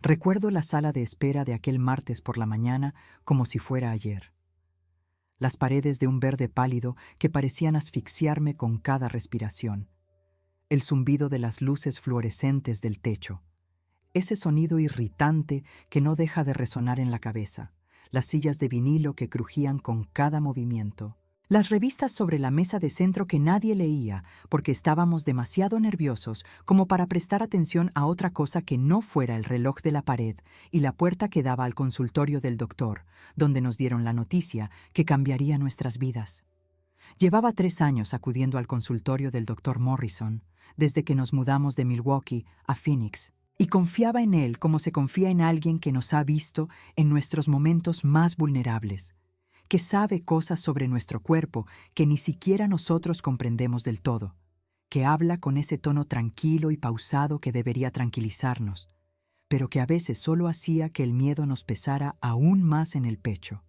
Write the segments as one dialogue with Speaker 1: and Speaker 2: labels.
Speaker 1: Recuerdo la sala de espera de aquel martes por la mañana como si fuera ayer. Las paredes de un verde pálido que parecían asfixiarme con cada respiración. El zumbido de las luces fluorescentes del techo. Ese sonido irritante que no deja de resonar en la cabeza. Las sillas de vinilo que crujían con cada movimiento. Las revistas sobre la mesa de centro que nadie leía porque estábamos demasiado nerviosos como para prestar atención a otra cosa que no fuera el reloj de la pared y la puerta que daba al consultorio del doctor, donde nos dieron la noticia que cambiaría nuestras vidas. Llevaba 3 años acudiendo al consultorio del doctor Morrison, desde que nos mudamos de Milwaukee a Phoenix, y confiaba en él como se confía en alguien que nos ha visto en nuestros momentos más vulnerables, que sabe cosas sobre nuestro cuerpo que ni siquiera nosotros comprendemos del todo, que habla con ese tono tranquilo y pausado que debería tranquilizarnos, pero que a veces solo hacía que el miedo nos pesara aún más en el pecho.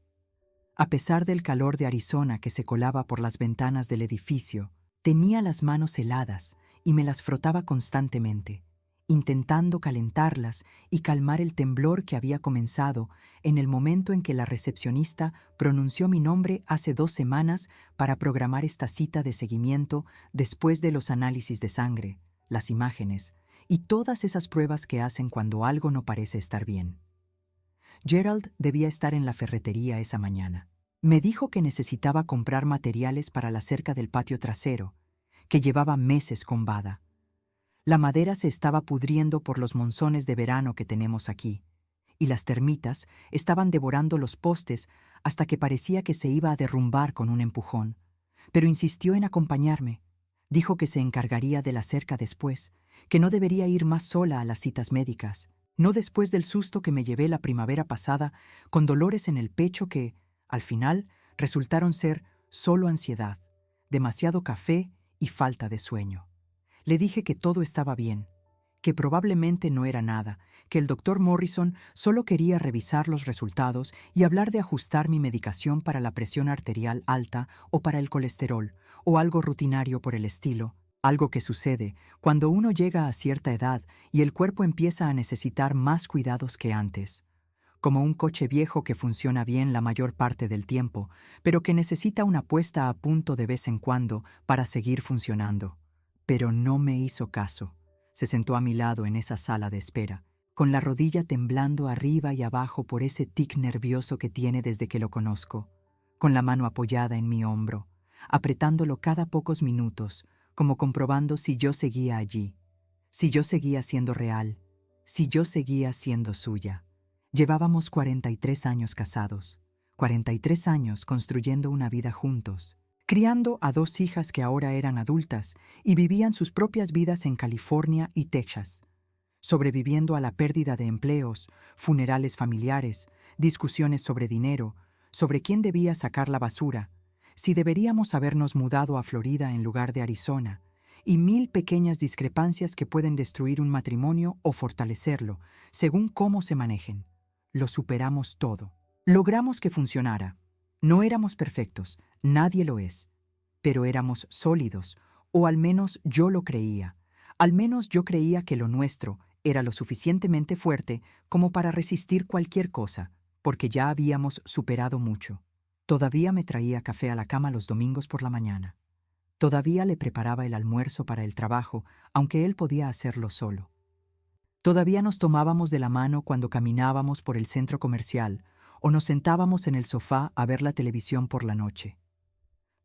Speaker 1: A pesar del calor de Arizona que se colaba por las ventanas del edificio, tenía las manos heladas y me las frotaba constantemente, intentando calentarlas y calmar el temblor que había comenzado en el momento en que la recepcionista pronunció mi nombre hace 2 semanas para programar esta cita de seguimiento después de los análisis de sangre, las imágenes y todas esas pruebas que hacen cuando algo no parece estar bien. Gerald debía estar en la ferretería esa mañana. Me dijo que necesitaba comprar materiales para la cerca del patio trasero, que llevaba meses combada. La madera se estaba pudriendo por los monzones de verano que tenemos aquí, y las termitas estaban devorando los postes hasta que parecía que se iba a derrumbar con un empujón. Pero insistió en acompañarme. Dijo que se encargaría de la cerca después, que no debería ir más sola a las citas médicas, no después del susto que me llevé la primavera pasada con dolores en el pecho que, al final, resultaron ser solo ansiedad, demasiado café y falta de sueño. Le dije que todo estaba bien, que probablemente no era nada, que el doctor Morrison solo quería revisar los resultados y hablar de ajustar mi medicación para la presión arterial alta o para el colesterol, o algo rutinario por el estilo, algo que sucede cuando uno llega a cierta edad y el cuerpo empieza a necesitar más cuidados que antes. Como un coche viejo que funciona bien la mayor parte del tiempo, pero que necesita una puesta a punto de vez en cuando para seguir funcionando. Pero no me hizo caso. Se sentó a mi lado en esa sala de espera, con la rodilla temblando arriba y abajo por ese tic nervioso que tiene desde que lo conozco, con la mano apoyada en mi hombro, apretándolo cada pocos minutos, como comprobando si yo seguía allí, si yo seguía siendo real, si yo seguía siendo suya. Llevábamos 43 años casados, 43 años construyendo una vida juntos, criando a 2 hijas que ahora eran adultas y vivían sus propias vidas en California y Texas, sobreviviendo a la pérdida de empleos, funerales familiares, discusiones sobre dinero, sobre quién debía sacar la basura, si deberíamos habernos mudado a Florida en lugar de Arizona, y 1000 pequeñas discrepancias que pueden destruir un matrimonio o fortalecerlo, según cómo se manejen. Lo superamos todo. Logramos que funcionara. No éramos perfectos, nadie lo es, pero éramos sólidos, o al menos yo lo creía. Al menos yo creía que lo nuestro era lo suficientemente fuerte como para resistir cualquier cosa, porque ya habíamos superado mucho. Todavía me traía café a la cama los domingos por la mañana. Todavía le preparaba el almuerzo para el trabajo, aunque él podía hacerlo solo. Todavía nos tomábamos de la mano cuando caminábamos por el centro comercial o nos sentábamos en el sofá a ver la televisión por la noche.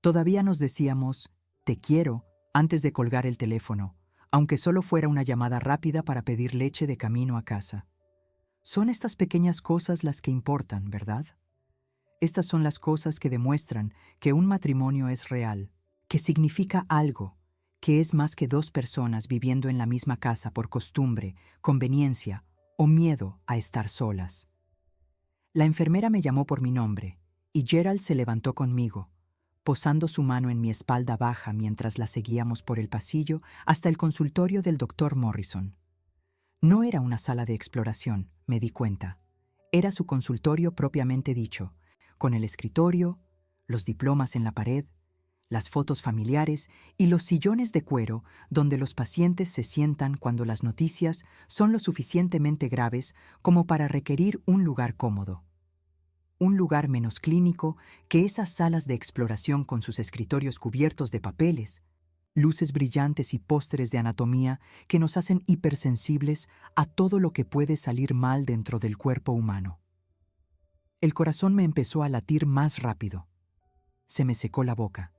Speaker 1: Todavía nos decíamos, te quiero, antes de colgar el teléfono, aunque solo fuera una llamada rápida para pedir leche de camino a casa. Son estas pequeñas cosas las que importan, ¿verdad? Estas son las cosas que demuestran que un matrimonio es real, que significa algo, que es más que 2 personas viviendo en la misma casa por costumbre, conveniencia o miedo a estar solas. La enfermera me llamó por mi nombre, y Gerald se levantó conmigo, posando su mano en mi espalda baja mientras la seguíamos por el pasillo hasta el consultorio del doctor Morrison. No era una sala de exploración, me di cuenta. Era su consultorio propiamente dicho, con el escritorio, los diplomas en la pared, las fotos familiares y los sillones de cuero donde los pacientes se sientan cuando las noticias son lo suficientemente graves como para requerir un lugar cómodo. Un lugar menos clínico que esas salas de exploración con sus escritorios cubiertos de papeles, luces brillantes y pósteres de anatomía que nos hacen hipersensibles a todo lo que puede salir mal dentro del cuerpo humano. El corazón me empezó a latir más rápido. Se me secó la boca.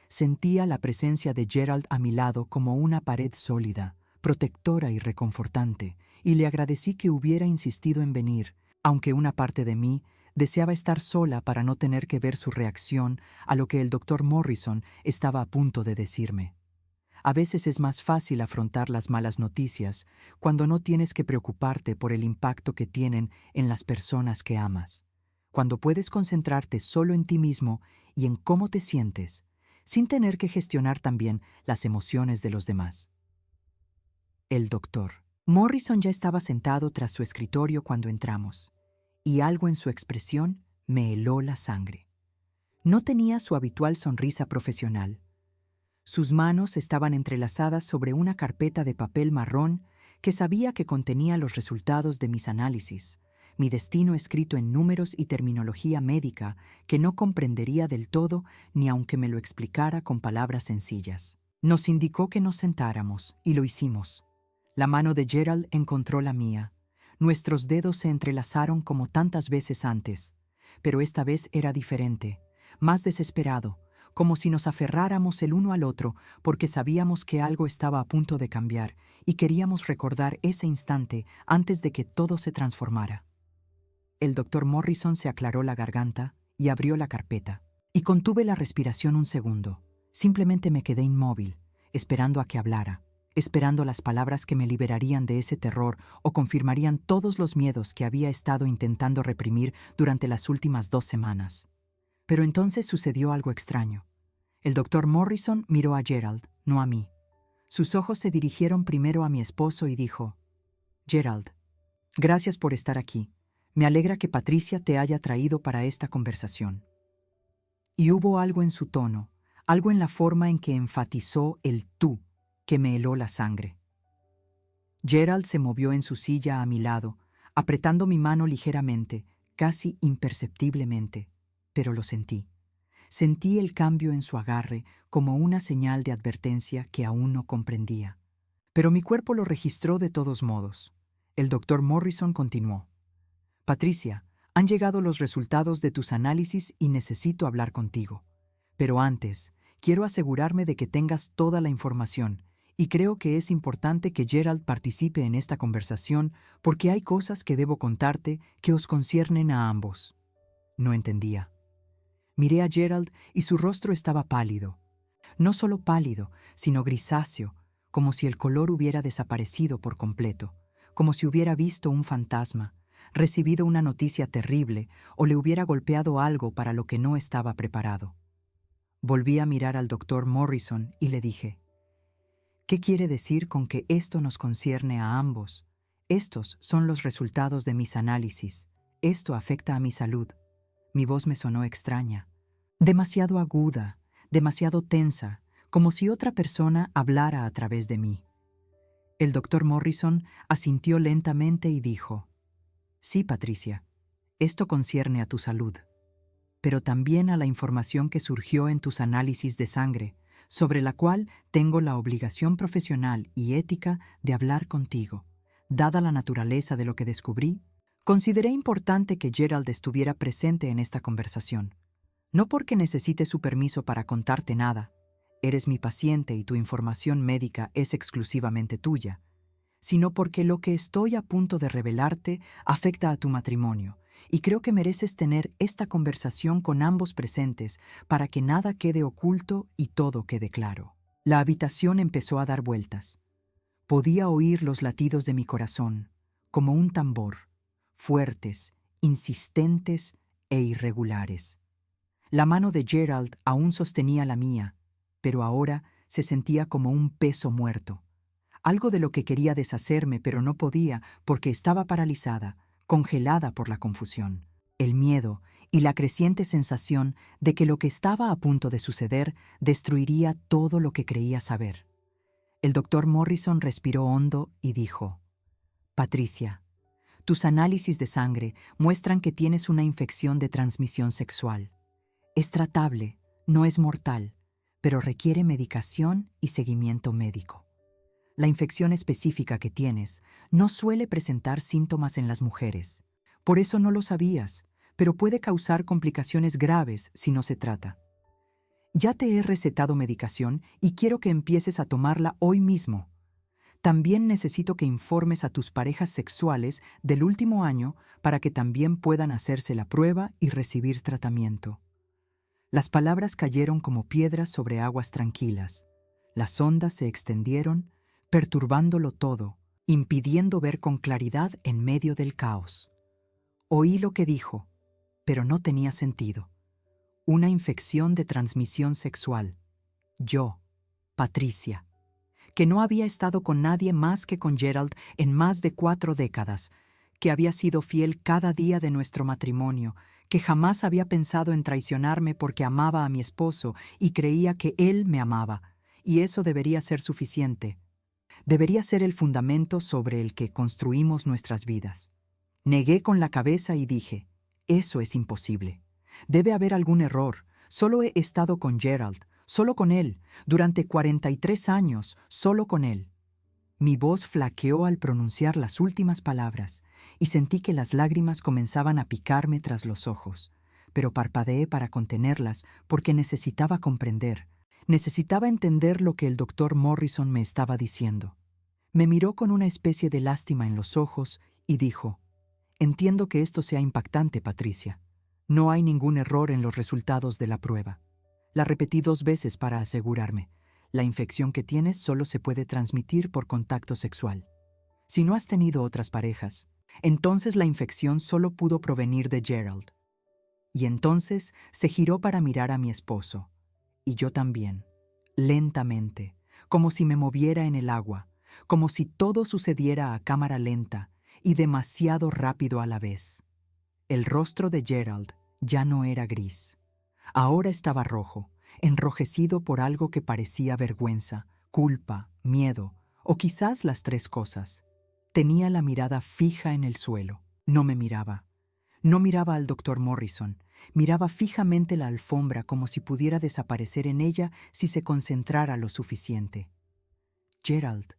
Speaker 1: Sentía la presencia de Gerald a mi lado como una pared sólida, protectora y reconfortante, y le agradecí que hubiera insistido en venir, aunque una parte de mí deseaba estar sola para no tener que ver su reacción a lo que el doctor Morrison estaba a punto de decirme. A veces es más fácil afrontar las malas noticias cuando no tienes que preocuparte por el impacto que tienen en las personas que amas, cuando puedes concentrarte solo en ti mismo y en cómo te sientes, sin tener que gestionar también las emociones de los demás. El doctor Morrison ya estaba sentado tras su escritorio cuando entramos, y algo en su expresión me heló la sangre. No tenía su habitual sonrisa profesional. Sus manos estaban entrelazadas sobre una carpeta de papel marrón que sabía que contenía los resultados de mis análisis, mi destino escrito en números y terminología médica que no comprendería del todo ni aunque me lo explicara con palabras sencillas. Nos indicó que nos sentáramos, y lo hicimos. La mano de Gerald encontró la mía. Nuestros dedos se entrelazaron como tantas veces antes, pero esta vez era diferente, más desesperado, como si nos aferráramos el uno al otro porque sabíamos que algo estaba a punto de cambiar y queríamos recordar ese instante antes de que todo se transformara. El doctor Morrison se aclaró la garganta y abrió la carpeta, y contuve la respiración un segundo. Simplemente me quedé inmóvil, esperando a que hablara, esperando las palabras que me liberarían de ese terror o confirmarían todos los miedos que había estado intentando reprimir durante las últimas 2 semanas. Pero entonces sucedió algo extraño. El doctor Morrison miró a Gerald, no a mí. Sus ojos se dirigieron primero a mi esposo y dijo: «Gerald, gracias por estar aquí. Me alegra que Patricia te haya traído para esta conversación». Y hubo algo en su tono, algo en la forma en que enfatizó el tú, que me heló la sangre. Gerald se movió en su silla a mi lado, apretando mi mano ligeramente, casi imperceptiblemente, pero lo sentí. Sentí el cambio en su agarre como una señal de advertencia que aún no comprendía. Pero mi cuerpo lo registró de todos modos. El doctor Morrison continuó: «Patricia, han llegado los resultados de tus análisis y necesito hablar contigo. Pero antes, quiero asegurarme de que tengas toda la información, y creo que es importante que Gerald participe en esta conversación porque hay cosas que debo contarte que os conciernen a ambos». No entendía. Miré a Gerald y su rostro estaba pálido. No solo pálido, sino grisáceo, como si el color hubiera desaparecido por completo, como si hubiera visto un fantasma, recibido una noticia terrible o le hubiera golpeado algo para lo que no estaba preparado. Volví a mirar al doctor Morrison y le dije: «¿Qué quiere decir con que esto nos concierne a ambos? Estos son los resultados de mis análisis. Esto afecta a mi salud». Mi voz me sonó extraña, demasiado aguda, demasiado tensa, como si otra persona hablara a través de mí. El doctor Morrison asintió lentamente y dijo: «Sí, Patricia, esto concierne a tu salud, pero también a la información que surgió en tus análisis de sangre, sobre la cual tengo la obligación profesional y ética de hablar contigo. Dada la naturaleza de lo que descubrí, consideré importante que Gerald estuviera presente en esta conversación. No porque necesite su permiso para contarte nada, eres mi paciente y tu información médica es exclusivamente tuya, sino porque lo que estoy a punto de revelarte afecta a tu matrimonio, y creo que mereces tener esta conversación con ambos presentes para que nada quede oculto y todo quede claro». La habitación empezó a dar vueltas. Podía oír los latidos de mi corazón, como un tambor, fuertes, insistentes e irregulares. La mano de Gerald aún sostenía la mía, pero ahora se sentía como un peso muerto. Algo de lo que quería deshacerme, pero no podía porque estaba paralizada, congelada por la confusión, el miedo y la creciente sensación de que lo que estaba a punto de suceder destruiría todo lo que creía saber. El doctor Morrison respiró hondo y dijo: Patricia, tus análisis de sangre muestran que tienes una infección de transmisión sexual. Es tratable, no es mortal, pero requiere medicación y seguimiento médico. La infección específica que tienes no suele presentar síntomas en las mujeres. Por eso no lo sabías, pero puede causar complicaciones graves si no se trata. Ya te he recetado medicación y quiero que empieces a tomarla hoy mismo. También necesito que informes a tus parejas sexuales del último año para que también puedan hacerse la prueba y recibir tratamiento. Las palabras cayeron como piedras sobre aguas tranquilas. Las ondas se extendieron, perturbándolo todo, impidiendo ver con claridad en medio del caos. Oí lo que dijo, pero no tenía sentido. Una infección de transmisión sexual. Yo, Patricia, que no había estado con nadie más que con Gerald en más de 4 décadas, que había sido fiel cada día de nuestro matrimonio, que jamás había pensado en traicionarme porque amaba a mi esposo y creía que él me amaba, y eso debería ser suficiente. Debería ser el fundamento sobre el que construimos nuestras vidas. Negué con la cabeza y dije: eso es imposible. Debe haber algún error. Solo he estado con Gerald, solo con él, durante 43 años, solo con él. Mi voz flaqueó al pronunciar las últimas palabras y sentí que las lágrimas comenzaban a picarme tras los ojos, pero parpadeé para contenerlas porque necesitaba comprender. Necesitaba entender lo que el doctor Morrison me estaba diciendo. Me miró con una especie de lástima en los ojos y dijo: Entiendo que esto sea impactante, Patricia. No hay ningún error en los resultados de la prueba. La repetí 2 veces para asegurarme. La infección que tienes solo se puede transmitir por contacto sexual. Si no has tenido otras parejas, entonces la infección solo pudo provenir de Gerald. Y entonces se giró para mirar a mi esposo. Y yo también, lentamente, como si me moviera en el agua, como si todo sucediera a cámara lenta y demasiado rápido a la vez. El rostro de Gerald ya no era gris. Ahora estaba rojo, enrojecido por algo que parecía vergüenza, culpa, miedo, o quizás las 3 cosas. Tenía la mirada fija en el suelo. No me miraba. No miraba al doctor Morrison. Miraba fijamente la alfombra como si pudiera desaparecer en ella si se concentrara lo suficiente. Gerald,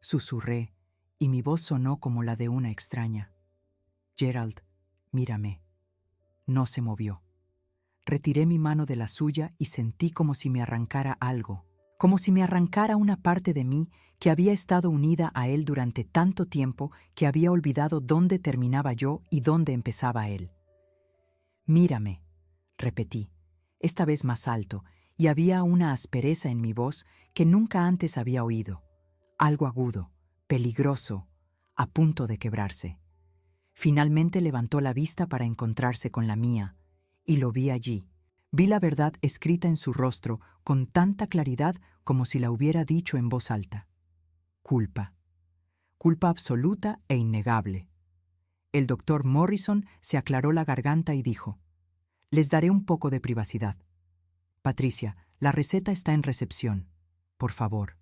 Speaker 1: susurré, y mi voz sonó como la de una extraña. Gerald, mírame. No se movió. Retiré mi mano de la suya y sentí como si me arrancara algo, como si me arrancara una parte de mí que había estado unida a él durante tanto tiempo que había olvidado dónde terminaba yo y dónde empezaba él. Mírame, repetí, esta vez más alto, y había una aspereza en mi voz que nunca antes había oído, algo agudo, peligroso, a punto de quebrarse. Finalmente levantó la vista para encontrarse con la mía, y lo vi allí. Vi la verdad escrita en su rostro con tanta claridad como si la hubiera dicho en voz alta. Culpa. Culpa absoluta e innegable. El doctor Morrison se aclaró la garganta y dijo: Les daré un poco de privacidad. Patricia, la receta está en recepción. Por favor.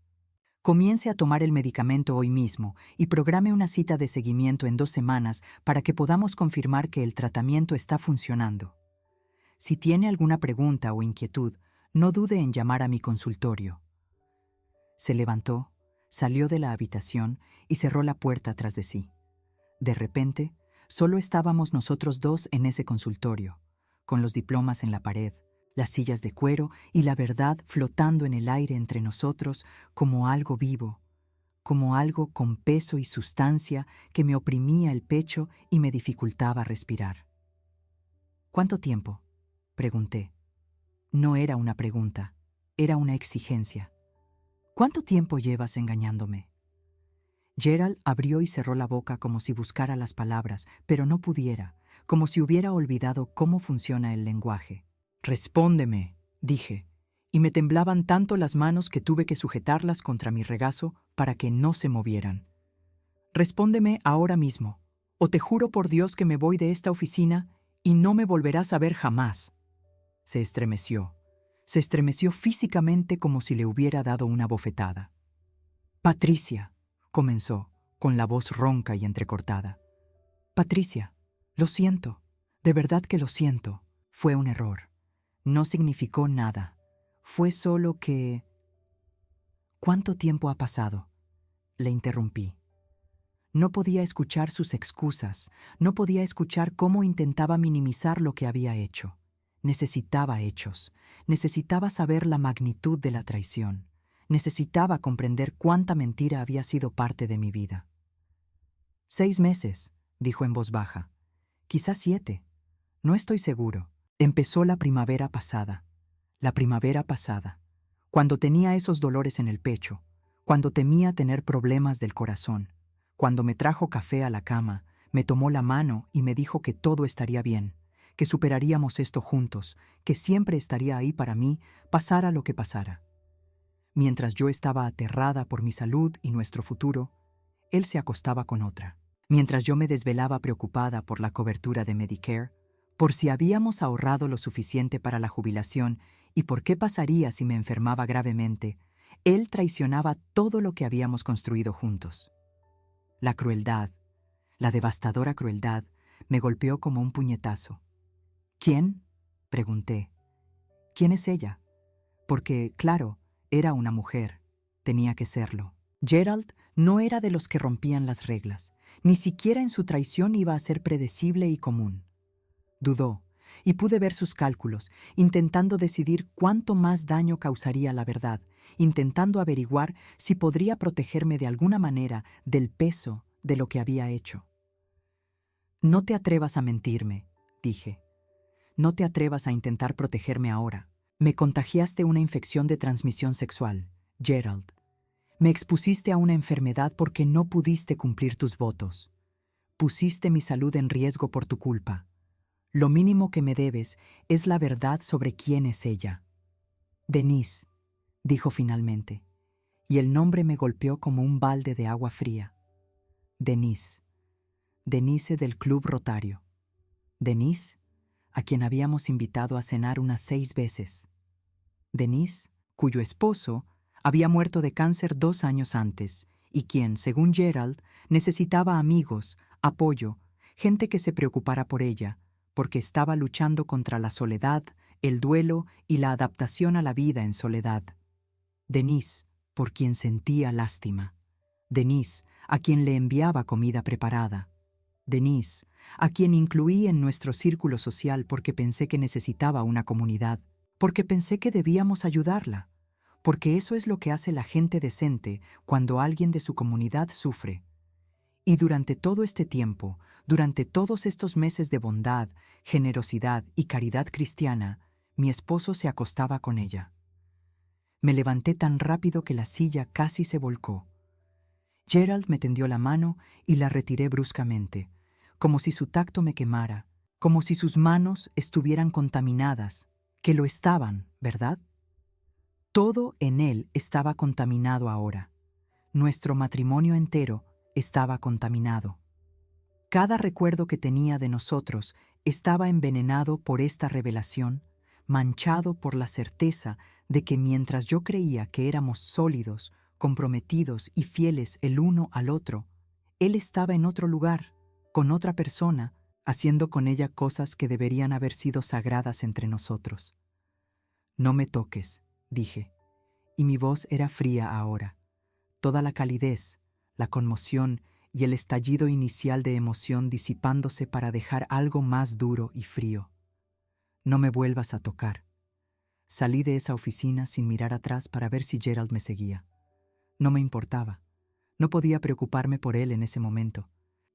Speaker 1: Comience a tomar el medicamento hoy mismo y programe una cita de seguimiento en 2 semanas para que podamos confirmar que el tratamiento está funcionando. Si tiene alguna pregunta o inquietud, no dude en llamar a mi consultorio. Se levantó, salió de la habitación y cerró la puerta tras de sí. De repente, solo estábamos nosotros 2 en ese consultorio, con los diplomas en la pared, las sillas de cuero y la verdad flotando en el aire entre nosotros como algo vivo, como algo con peso y sustancia que me oprimía el pecho y me dificultaba respirar. ¿Cuánto tiempo?, pregunté. No era una pregunta, era una exigencia. ¿Cuánto tiempo llevas engañándome? Gerald abrió y cerró la boca como si buscara las palabras, pero no pudiera, como si hubiera olvidado cómo funciona el lenguaje. Respóndeme, dije, y me temblaban tanto las manos que tuve que sujetarlas contra mi regazo para que no se movieran. Respóndeme ahora mismo, o te juro por Dios que me voy de esta oficina Y no me volverás a ver jamás. Se estremeció. Se estremeció físicamente como si le hubiera dado una bofetada. Patricia, comenzó, con la voz ronca y entrecortada. Patricia, lo siento. De verdad que lo siento. Fue un error. No significó nada. Fue solo que... ¿Cuánto tiempo ha pasado? Le interrumpí. No podía escuchar sus excusas, no podía escuchar cómo intentaba minimizar lo que había hecho. Necesitaba hechos, necesitaba saber la magnitud de la traición, necesitaba comprender cuánta mentira había sido parte de mi vida. 6 meses, dijo en voz baja. Quizás 7. No estoy seguro. Empezó la primavera pasada. La primavera pasada. Cuando tenía esos dolores en el pecho, cuando temía tener problemas del corazón, cuando me trajo café a la cama, me tomó la mano y me dijo que todo estaría bien, que superaríamos esto juntos, que siempre estaría ahí para mí, pasara lo que pasara. Mientras yo estaba aterrada por mi salud y nuestro futuro, él se acostaba con otra. Mientras yo me desvelaba preocupada por la cobertura de Medicare, por si habíamos ahorrado lo suficiente para la jubilación y por qué pasaría si me enfermaba gravemente, él traicionaba todo lo que habíamos construido juntos. La crueldad, la devastadora crueldad, me golpeó como un puñetazo. ¿Quién? Pregunté. ¿Quién es ella? Porque, claro, era una mujer. Tenía que serlo. Gerald no era de los que rompían las reglas. Ni siquiera en su traición iba a ser predecible y común. Dudó, y pude ver sus cálculos, intentando decidir cuánto más daño causaría la verdad, intentando averiguar si podría protegerme de alguna manera del peso de lo que había hecho. No te atrevas a mentirme, dije. No te atrevas a intentar protegerme ahora. Me contagiaste una infección de transmisión sexual, Gerald. Me expusiste a una enfermedad porque no pudiste cumplir tus votos. Pusiste mi salud en riesgo por tu culpa. Lo mínimo que me debes es la verdad sobre quién es ella. Denise, dijo finalmente, y el nombre me golpeó como un balde de agua fría. Denise. Denise del Club Rotario. Denise, a quien habíamos invitado a cenar unas 6 veces. Denise, cuyo esposo había muerto de cáncer 2 años antes y quien, según Gerald, necesitaba amigos, apoyo, gente que se preocupara por ella, porque estaba luchando contra la soledad, el duelo y la adaptación a la vida en soledad. Denise, por quien sentía lástima. Denise, a quien le enviaba comida preparada. Denise, a quien incluí en nuestro círculo social porque pensé que necesitaba una comunidad, porque pensé que debíamos ayudarla, porque eso es lo que hace la gente decente cuando alguien de su comunidad sufre. Y durante todo este tiempo, durante todos estos meses de bondad, generosidad y caridad cristiana, mi esposo se acostaba con ella. Me levanté tan rápido que la silla casi se volcó. Gerald me tendió la mano y la retiré bruscamente, como si su tacto me quemara, como si sus manos estuvieran contaminadas, que lo estaban, ¿verdad? Todo en él estaba contaminado ahora. Nuestro matrimonio entero estaba contaminado. Cada recuerdo que tenía de nosotros estaba envenenado por esta revelación, manchado por la certeza de que mientras yo creía que éramos sólidos, comprometidos y fieles el uno al otro, él estaba en otro lugar, con otra persona, haciendo con ella cosas que deberían haber sido sagradas entre nosotros. No me toques, dije, y mi voz era fría ahora. Toda la calidez, la conmoción y el estallido inicial de emoción disipándose para dejar algo más duro y frío. No me vuelvas a tocar. Salí de esa oficina sin mirar atrás para ver si Gerald me seguía. No me importaba. No podía preocuparme por él en ese momento,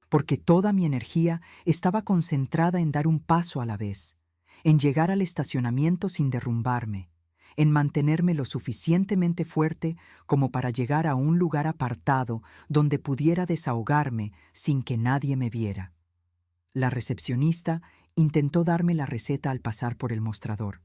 Speaker 1: porque toda mi energía estaba concentrada en dar un paso a la vez, en llegar al estacionamiento sin derrumbarme, en mantenerme lo suficientemente fuerte como para llegar a un lugar apartado donde pudiera desahogarme sin que nadie me viera. La recepcionista intentó darme la receta al pasar por el mostrador,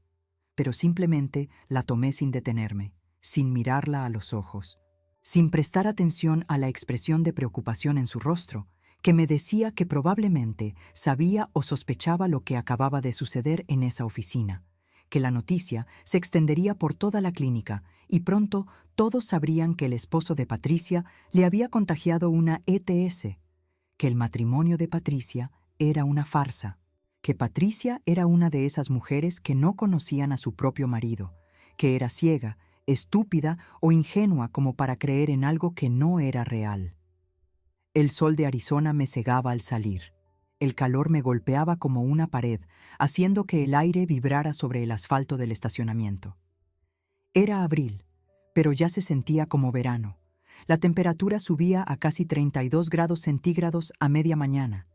Speaker 1: pero simplemente la tomé sin detenerme, sin mirarla a los ojos, sin prestar atención a la expresión de preocupación en su rostro, que me decía que probablemente sabía o sospechaba lo que acababa de suceder en esa oficina, que la noticia se extendería por toda la clínica y pronto todos sabrían que el esposo de Patricia le había contagiado una ETS, que el matrimonio de Patricia era una farsa, que Patricia era una de esas mujeres que no conocían a su propio marido, que era ciega, estúpida o ingenua como para creer en algo que no era real. El sol de Arizona me cegaba al salir. El calor me golpeaba como una pared, haciendo que el aire vibrara sobre el asfalto del estacionamiento. Era abril, pero ya se sentía como verano. La temperatura subía a casi 32 grados centígrados a media mañana.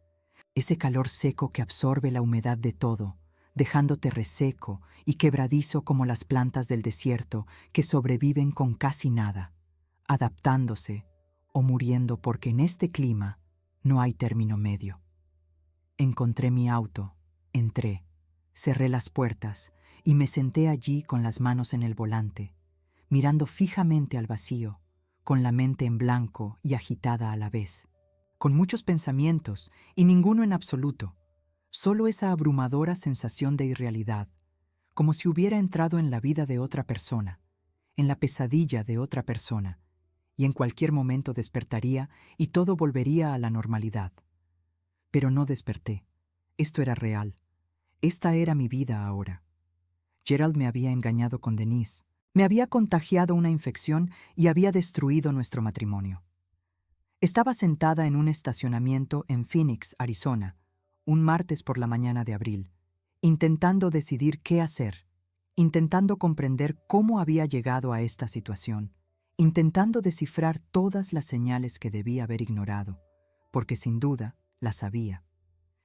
Speaker 1: Ese calor seco que absorbe la humedad de todo, dejándote reseco y quebradizo como las plantas del desierto que sobreviven con casi nada, adaptándose o muriendo porque en este clima no hay término medio. Encontré mi auto, entré, cerré las puertas y me senté allí con las manos en el volante, mirando fijamente al vacío, con la mente en blanco y agitada a la vez, con muchos pensamientos y ninguno en absoluto, solo esa abrumadora sensación de irrealidad, como si hubiera entrado en la vida de otra persona, en la pesadilla de otra persona, y en cualquier momento despertaría y todo volvería a la normalidad. Pero no desperté. Esto era real. Esta era mi vida ahora. Gerald me había engañado con Denise, me había contagiado una infección y había destruido nuestro matrimonio. Estaba sentada en un estacionamiento en Phoenix, Arizona, un martes por la mañana de abril, intentando decidir qué hacer, intentando comprender cómo había llegado a esta situación, intentando descifrar todas las señales que debía haber ignorado, porque sin duda las había.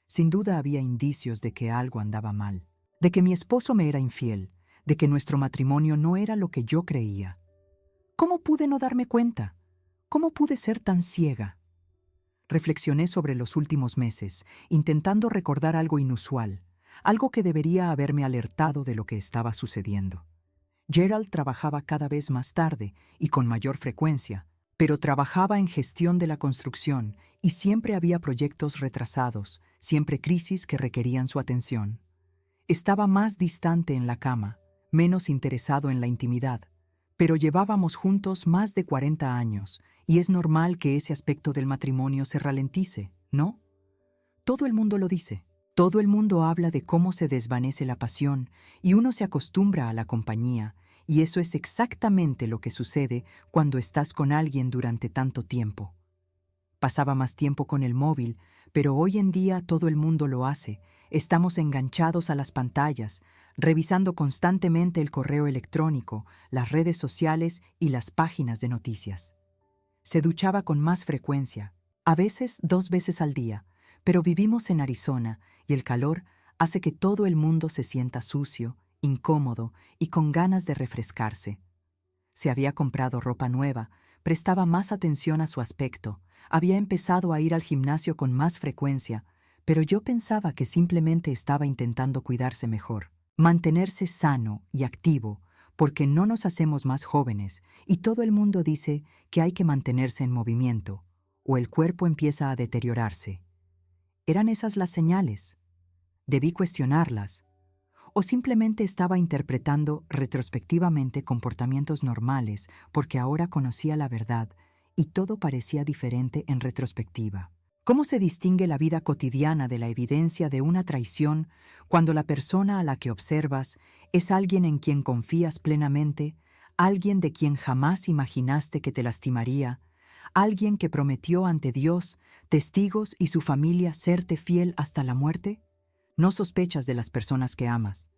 Speaker 1: Sin duda había indicios de que algo andaba mal, de que mi esposo me era infiel, de que nuestro matrimonio no era lo que yo creía. ¿Cómo pude no darme cuenta? ¿Cómo pude ser tan ciega? Reflexioné sobre los últimos meses, intentando recordar algo inusual, algo que debería haberme alertado de lo que estaba sucediendo. Gerald trabajaba cada vez más tarde y con mayor frecuencia, pero trabajaba en gestión de la construcción y siempre había proyectos retrasados, siempre crisis que requerían su atención. Estaba más distante en la cama, menos interesado en la intimidad, pero llevábamos juntos más de 40 años y es normal que ese aspecto del matrimonio se ralentice, ¿no? Todo el mundo lo dice. Todo el mundo habla de cómo se desvanece la pasión y uno se acostumbra a la compañía, y eso es exactamente lo que sucede cuando estás con alguien durante tanto tiempo. Pasaba más tiempo con el móvil, pero hoy en día todo el mundo lo hace. Estamos enganchados a las pantallas, revisando constantemente el correo electrónico, las redes sociales y las páginas de noticias. Se duchaba con más frecuencia, a veces 2 veces al día, pero vivimos en Arizona y el calor hace que todo el mundo se sienta sucio, incómodo y con ganas de refrescarse. Se había comprado ropa nueva, prestaba más atención a su aspecto, había empezado a ir al gimnasio con más frecuencia, pero yo pensaba que simplemente estaba intentando cuidarse mejor, mantenerse sano y activo, porque no nos hacemos más jóvenes y todo el mundo dice que hay que mantenerse en movimiento, o el cuerpo empieza a deteriorarse. ¿Eran esas las señales? ¿Debí cuestionarlas? ¿O simplemente estaba interpretando retrospectivamente comportamientos normales porque ahora conocía la verdad y todo parecía diferente en retrospectiva? ¿Cómo se distingue la vida cotidiana de la evidencia de una traición cuando la persona a la que observas es alguien en quien confías plenamente, alguien de quien jamás imaginaste que te lastimaría, alguien que prometió ante Dios, testigos y su familia serte fiel hasta la muerte? No sospechas de las personas que amas.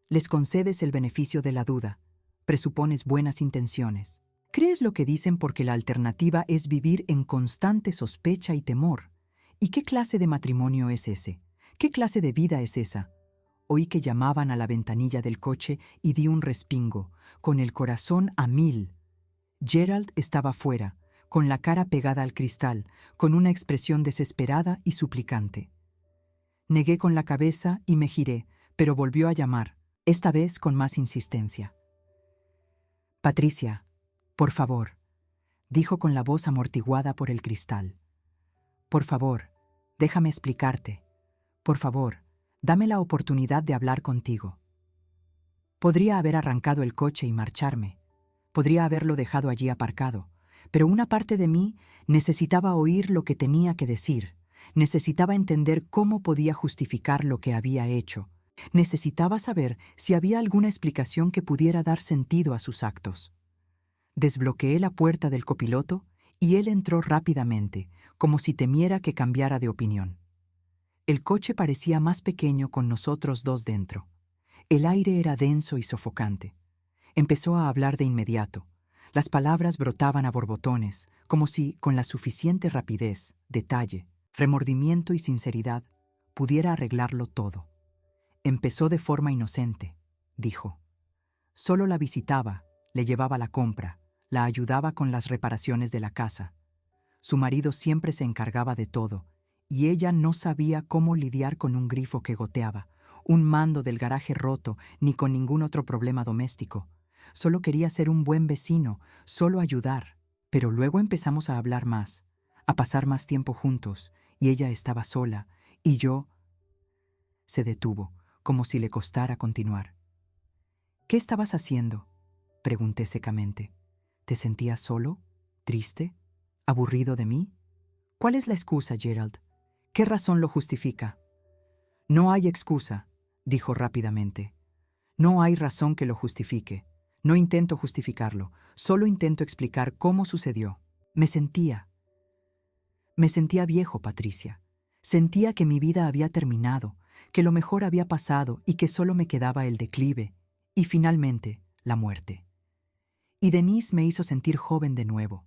Speaker 1: Les concedes el beneficio de la duda. Presupones buenas intenciones. Crees lo que dicen porque la alternativa es vivir en constante sospecha y temor. ¿Y qué clase de matrimonio es ese? ¿Qué clase de vida es esa? Oí que llamaban a la ventanilla del coche y di un respingo, con el corazón a 1000. Gerald estaba fuera, con la cara pegada al cristal, con una expresión desesperada y suplicante. Negué con la cabeza y me giré, pero volvió a llamar, esta vez con más insistencia. «Patricia, por favor», dijo con la voz amortiguada por el cristal. «Por favor, Déjame explicarte. Por favor, dame la oportunidad de hablar contigo. Podría haber arrancado el coche y marcharme. Podría haberlo dejado allí aparcado. Pero una parte de mí necesitaba oír lo que tenía que decir. Necesitaba entender cómo podía justificar lo que había hecho. Necesitaba saber si había alguna explicación que pudiera dar sentido a sus actos. Desbloqueé la puerta del copiloto y él entró rápidamente, como si temiera que cambiara de opinión. El coche parecía más pequeño con nosotros dos dentro. El aire era denso y sofocante. Empezó a hablar de inmediato. Las palabras brotaban a borbotones, como si, con la suficiente rapidez, detalle, remordimiento y sinceridad, pudiera arreglarlo todo. Empezó de forma inocente, dijo. Solo la visitaba, le llevaba la compra, la ayudaba con las reparaciones de la casa. Su marido siempre se encargaba de todo, y ella no sabía cómo lidiar con un grifo que goteaba, un mando del garaje roto, ni con ningún otro problema doméstico. Solo quería ser un buen vecino, solo ayudar. Pero luego empezamos a hablar más, a pasar más tiempo juntos, y ella estaba sola, y yo... Se detuvo, como si le costara continuar. ¿Qué estabas haciendo?, pregunté secamente. ¿Te sentías solo? ¿Triste? ¿Aburrido de mí? ¿Cuál es la excusa, Gerald? ¿Qué razón lo justifica? No hay excusa, dijo rápidamente. No hay razón que lo justifique. No intento justificarlo, solo intento explicar cómo sucedió. Me sentía viejo, Patricia. Sentía que mi vida había terminado, que lo mejor había pasado y que solo me quedaba el declive y finalmente la muerte. Y Denise me hizo sentir joven de nuevo.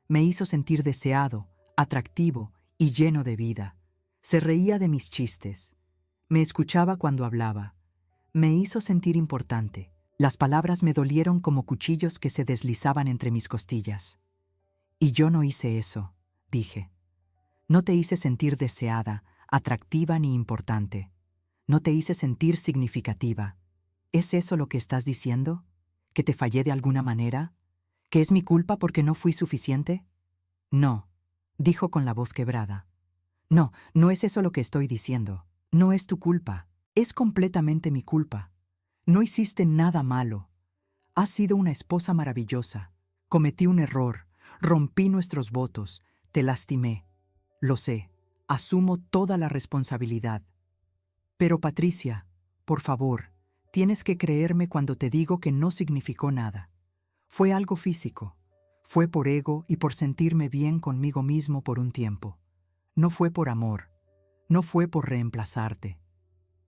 Speaker 1: Me hizo sentir deseado, atractivo y lleno de vida. Se reía de mis chistes. Me escuchaba cuando hablaba. Me hizo sentir importante. Las palabras me dolieron como cuchillos que se deslizaban entre mis costillas. Y yo no hice eso, dije. No te hice sentir deseada, atractiva ni importante. No te hice sentir significativa. ¿Es eso lo que estás diciendo? ¿Que te fallé de alguna manera? ¿Que es mi culpa porque no fui suficiente? No, dijo con la voz quebrada. No, no es eso lo que estoy diciendo. No es tu culpa. Es completamente mi culpa. No hiciste nada malo. Has sido una esposa maravillosa. Cometí un error. Rompí nuestros votos. Te lastimé. Lo sé. Asumo toda la responsabilidad. Pero Patricia, por favor, tienes que creerme cuando te digo que no significó nada. Fue algo físico. Fue por ego y por sentirme bien conmigo mismo por un tiempo. No fue por amor. No fue por reemplazarte.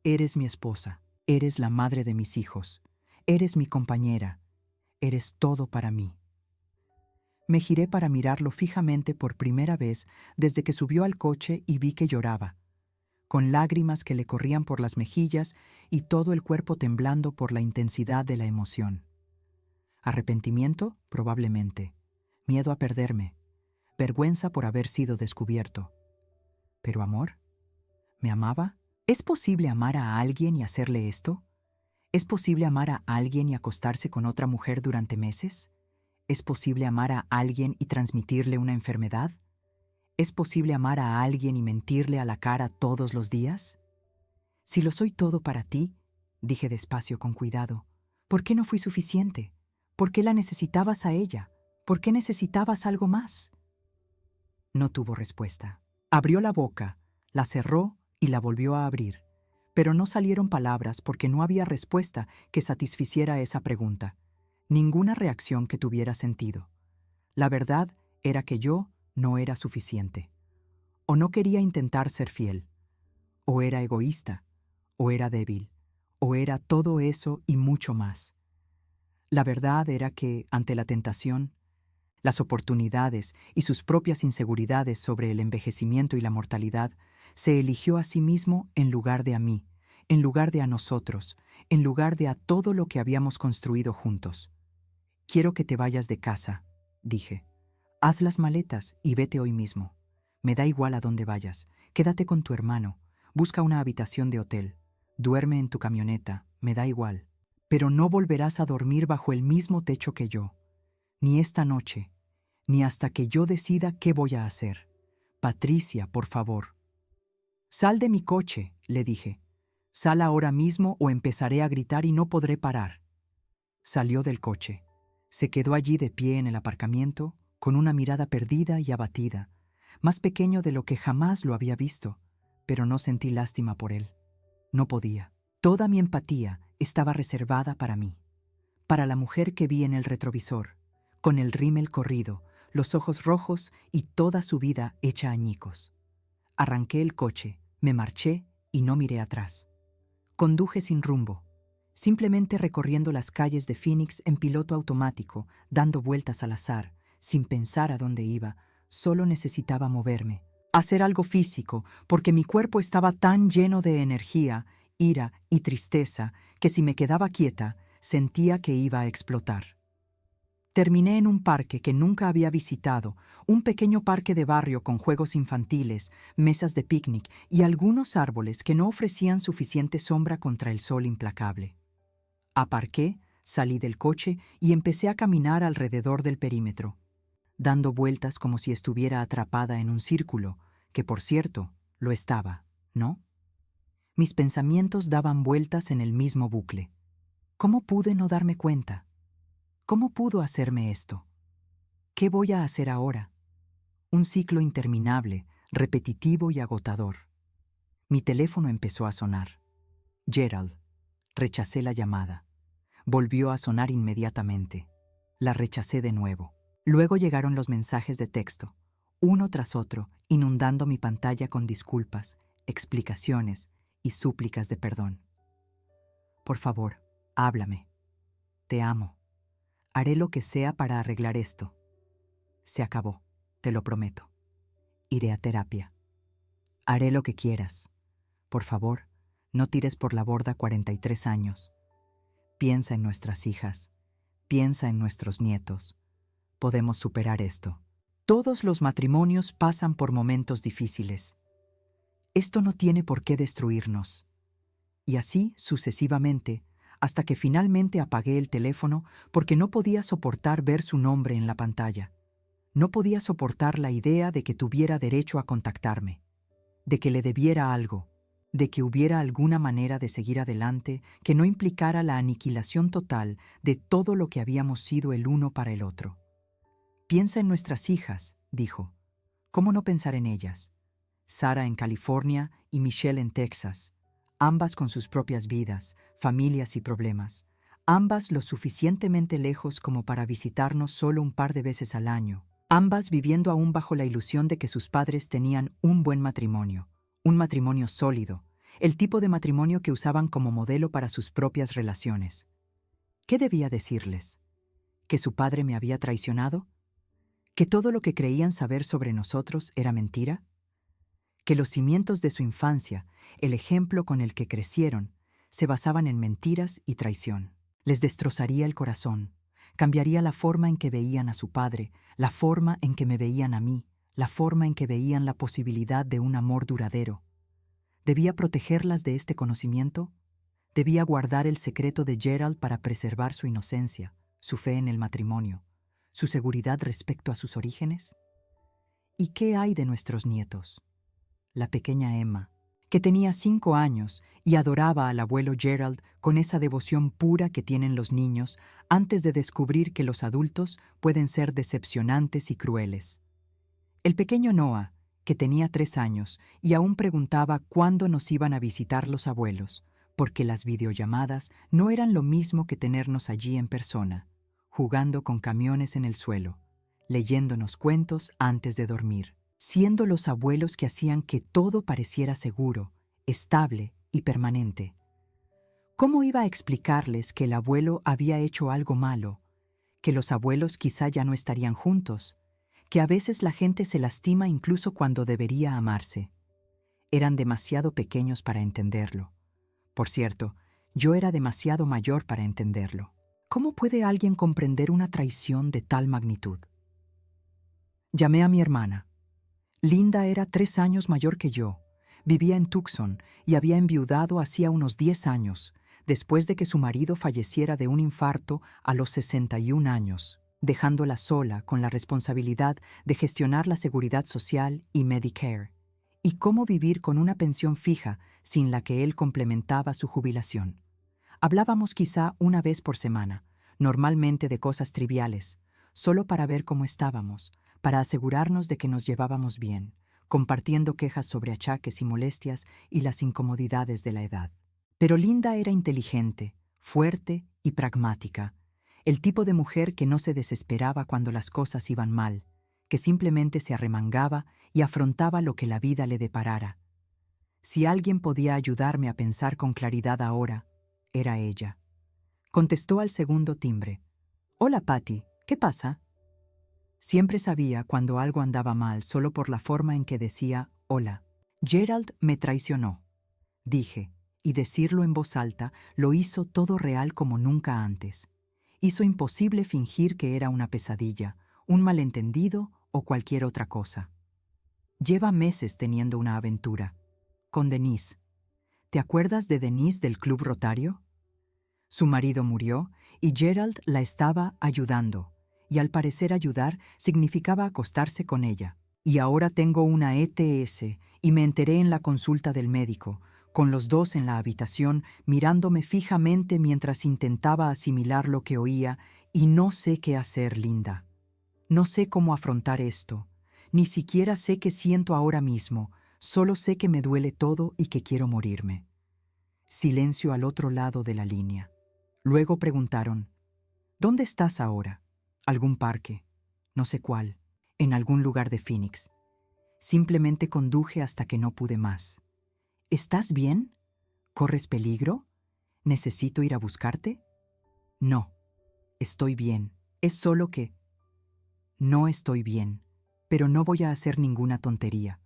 Speaker 1: Eres mi esposa. Eres la madre de mis hijos. Eres mi compañera. Eres todo para mí. Me giré para mirarlo fijamente por primera vez desde que subió al coche y vi que lloraba, con lágrimas que le corrían por las mejillas y todo el cuerpo temblando por la intensidad de la emoción. Arrepentimiento, probablemente. Miedo a perderme. Vergüenza por haber sido descubierto. ¿Pero amor? ¿Me amaba? ¿Es posible amar a alguien y hacerle esto? ¿Es posible amar a alguien y acostarse con otra mujer durante meses? ¿Es posible amar a alguien y transmitirle una enfermedad? ¿Es posible amar a alguien y mentirle a la cara todos los días? Si lo soy todo para ti, dije despacio con cuidado, ¿por qué no fui suficiente? ¿Por qué la necesitabas a ella? ¿Por qué necesitabas algo más? No tuvo respuesta. Abrió la boca, la cerró y la volvió a abrir, pero no salieron palabras porque no había respuesta que satisficiera esa pregunta, ninguna reacción que tuviera sentido. La verdad era que yo no era suficiente. O no quería intentar ser fiel, o era egoísta, o era débil, o era todo eso y mucho más. La verdad era que, ante la tentación, las oportunidades y sus propias inseguridades sobre el envejecimiento y la mortalidad, se eligió a sí mismo en lugar de a mí, en lugar de a nosotros, en lugar de a todo lo que habíamos construido juntos. Quiero que te vayas de casa, dije. Haz las maletas y vete hoy mismo. Me da igual a dónde vayas. Quédate con tu hermano. Busca una habitación de hotel. Duerme en tu camioneta. Me da igual. Pero no volverás a dormir bajo el mismo techo que yo. Ni esta noche, ni hasta que yo decida qué voy a hacer. Patricia, por favor. Sal de mi coche, le dije. Sal ahora mismo o empezaré a gritar y no podré parar. Salió del coche. Se quedó allí de pie en el aparcamiento, con una mirada perdida y abatida, más pequeño de lo que jamás lo había visto, pero no sentí lástima por él. No podía. Toda mi empatía estaba reservada para mí, para la mujer que vi en el retrovisor, con el rímel corrido, los ojos rojos y toda su vida hecha añicos. Arranqué el coche, me marché y no miré atrás. Conduje sin rumbo, simplemente recorriendo las calles de Phoenix en piloto automático, dando vueltas al azar, sin pensar a dónde iba. Solo necesitaba moverme, hacer algo físico, porque mi cuerpo estaba tan lleno de energía, ira y tristeza que si me quedaba quieta, sentía que iba a explotar. Terminé en un parque que nunca había visitado, un pequeño parque de barrio con juegos infantiles, mesas de picnic y algunos árboles que no ofrecían suficiente sombra contra el sol implacable. Aparqué, salí del coche y empecé a caminar alrededor del perímetro, dando vueltas como si estuviera atrapada en un círculo, que por cierto, lo estaba, ¿no? Mis pensamientos daban vueltas en el mismo bucle. ¿Cómo pude no darme cuenta? ¿Cómo pudo hacerme esto? ¿Qué voy a hacer ahora? Un ciclo interminable, repetitivo y agotador. Mi teléfono empezó a sonar. Gerald. Rechacé la llamada. Volvió a sonar inmediatamente. La rechacé de nuevo. Luego llegaron los mensajes de texto, uno tras otro, inundando mi pantalla con disculpas, explicaciones y súplicas de perdón. Por favor, háblame. Te amo. Haré lo que sea para arreglar esto. Se acabó, te lo prometo. Iré a terapia. Haré lo que quieras. Por favor, no tires por la borda 43 años. Piensa en nuestras hijas. Piensa en nuestros nietos. Podemos superar esto. Todos los matrimonios pasan por momentos difíciles. Esto no tiene por qué destruirnos. Y así sucesivamente, hasta que finalmente apagué el teléfono porque no podía soportar ver su nombre en la pantalla. No podía soportar la idea de que tuviera derecho a contactarme, de que le debiera algo, de que hubiera alguna manera de seguir adelante que no implicara la aniquilación total de todo lo que habíamos sido el uno para el otro. Piensa en nuestras hijas, dijo. ¿Cómo no pensar en ellas? Sara en California y Michelle en Texas, ambas con sus propias vidas, familias y problemas, ambas lo suficientemente lejos como para visitarnos solo un par de veces al año, ambas viviendo aún bajo la ilusión de que sus padres tenían un buen matrimonio, un matrimonio sólido, el tipo de matrimonio que usaban como modelo para sus propias relaciones. ¿Qué debía decirles? ¿Que su padre me había traicionado? ¿Que todo lo que creían saber sobre nosotros era mentira? ¿Que los cimientos de su infancia, el ejemplo con el que crecieron, se basaban en mentiras y traición? Les destrozaría el corazón, cambiaría la forma en que veían a su padre, la forma en que me veían a mí, la forma en que veían la posibilidad de un amor duradero. ¿Debía protegerlas de este conocimiento? ¿Debía guardar el secreto de Gerald para preservar su inocencia, su fe en el matrimonio, su seguridad respecto a sus orígenes? ¿Y qué hay de nuestros nietos? La pequeña Emma, que tenía 5 años y adoraba al abuelo Gerald con esa devoción pura que tienen los niños antes de descubrir que los adultos pueden ser decepcionantes y crueles. El pequeño Noah, que tenía 3 años y aún preguntaba cuándo nos iban a visitar los abuelos, porque las videollamadas no eran lo mismo que tenernos allí en persona, jugando con camiones en el suelo, leyéndonos cuentos antes de dormir, siendo los abuelos que hacían que todo pareciera seguro, estable y permanente. ¿Cómo iba a explicarles que el abuelo había hecho algo malo, que los abuelos quizá ya no estarían juntos, que a veces la gente se lastima incluso cuando debería amarse? Eran demasiado pequeños para entenderlo. Por cierto, yo era demasiado mayor para entenderlo. ¿Cómo puede alguien comprender una traición de tal magnitud? Llamé a mi hermana. Linda era 3 años mayor que yo. Vivía en Tucson y había enviudado hacía unos 10 años, después de que su marido falleciera de un infarto a los 61 años, dejándola sola con la responsabilidad de gestionar la seguridad social y Medicare, y cómo vivir con una pensión fija sin la que él complementaba su jubilación. Hablábamos quizá una vez por semana, normalmente de cosas triviales, solo para ver cómo estábamos, para asegurarnos de que nos llevábamos bien, compartiendo quejas sobre achaques y molestias y las incomodidades de la edad. Pero Linda era inteligente, fuerte y pragmática, el tipo de mujer que no se desesperaba cuando las cosas iban mal, que simplemente se arremangaba y afrontaba lo que la vida le deparara. Si alguien podía ayudarme a pensar con claridad ahora, era ella. Contestó al segundo timbre. «Hola, Patty, ¿qué pasa?» Siempre sabía cuando algo andaba mal solo por la forma en que decía «hola». «Gerald me traicionó», dije, y decirlo en voz alta lo hizo todo real como nunca antes. Hizo imposible fingir que era una pesadilla, un malentendido o cualquier otra cosa. Lleva meses teniendo una aventura. Con Denise. ¿Te acuerdas de Denise del Club Rotario? Su marido murió y Gerald la estaba ayudando, y al parecer ayudar significaba acostarse con ella. Y ahora tengo una ETS y me enteré en la consulta del médico, con los dos en la habitación mirándome fijamente mientras intentaba asimilar lo que oía, y no sé qué hacer, Linda. No sé cómo afrontar esto. Ni siquiera sé qué siento ahora mismo, solo sé que me duele todo y que quiero morirme. Silencio al otro lado de la línea. Luego preguntaron, «¿Dónde estás ahora?» «Algún parque, no sé cuál, en algún lugar de Phoenix». Simplemente conduje hasta que no pude más. «¿Estás bien? ¿Corres peligro? ¿Necesito ir a buscarte?» «No, estoy bien. Es solo que...» «No estoy bien, pero no voy a hacer ninguna tontería.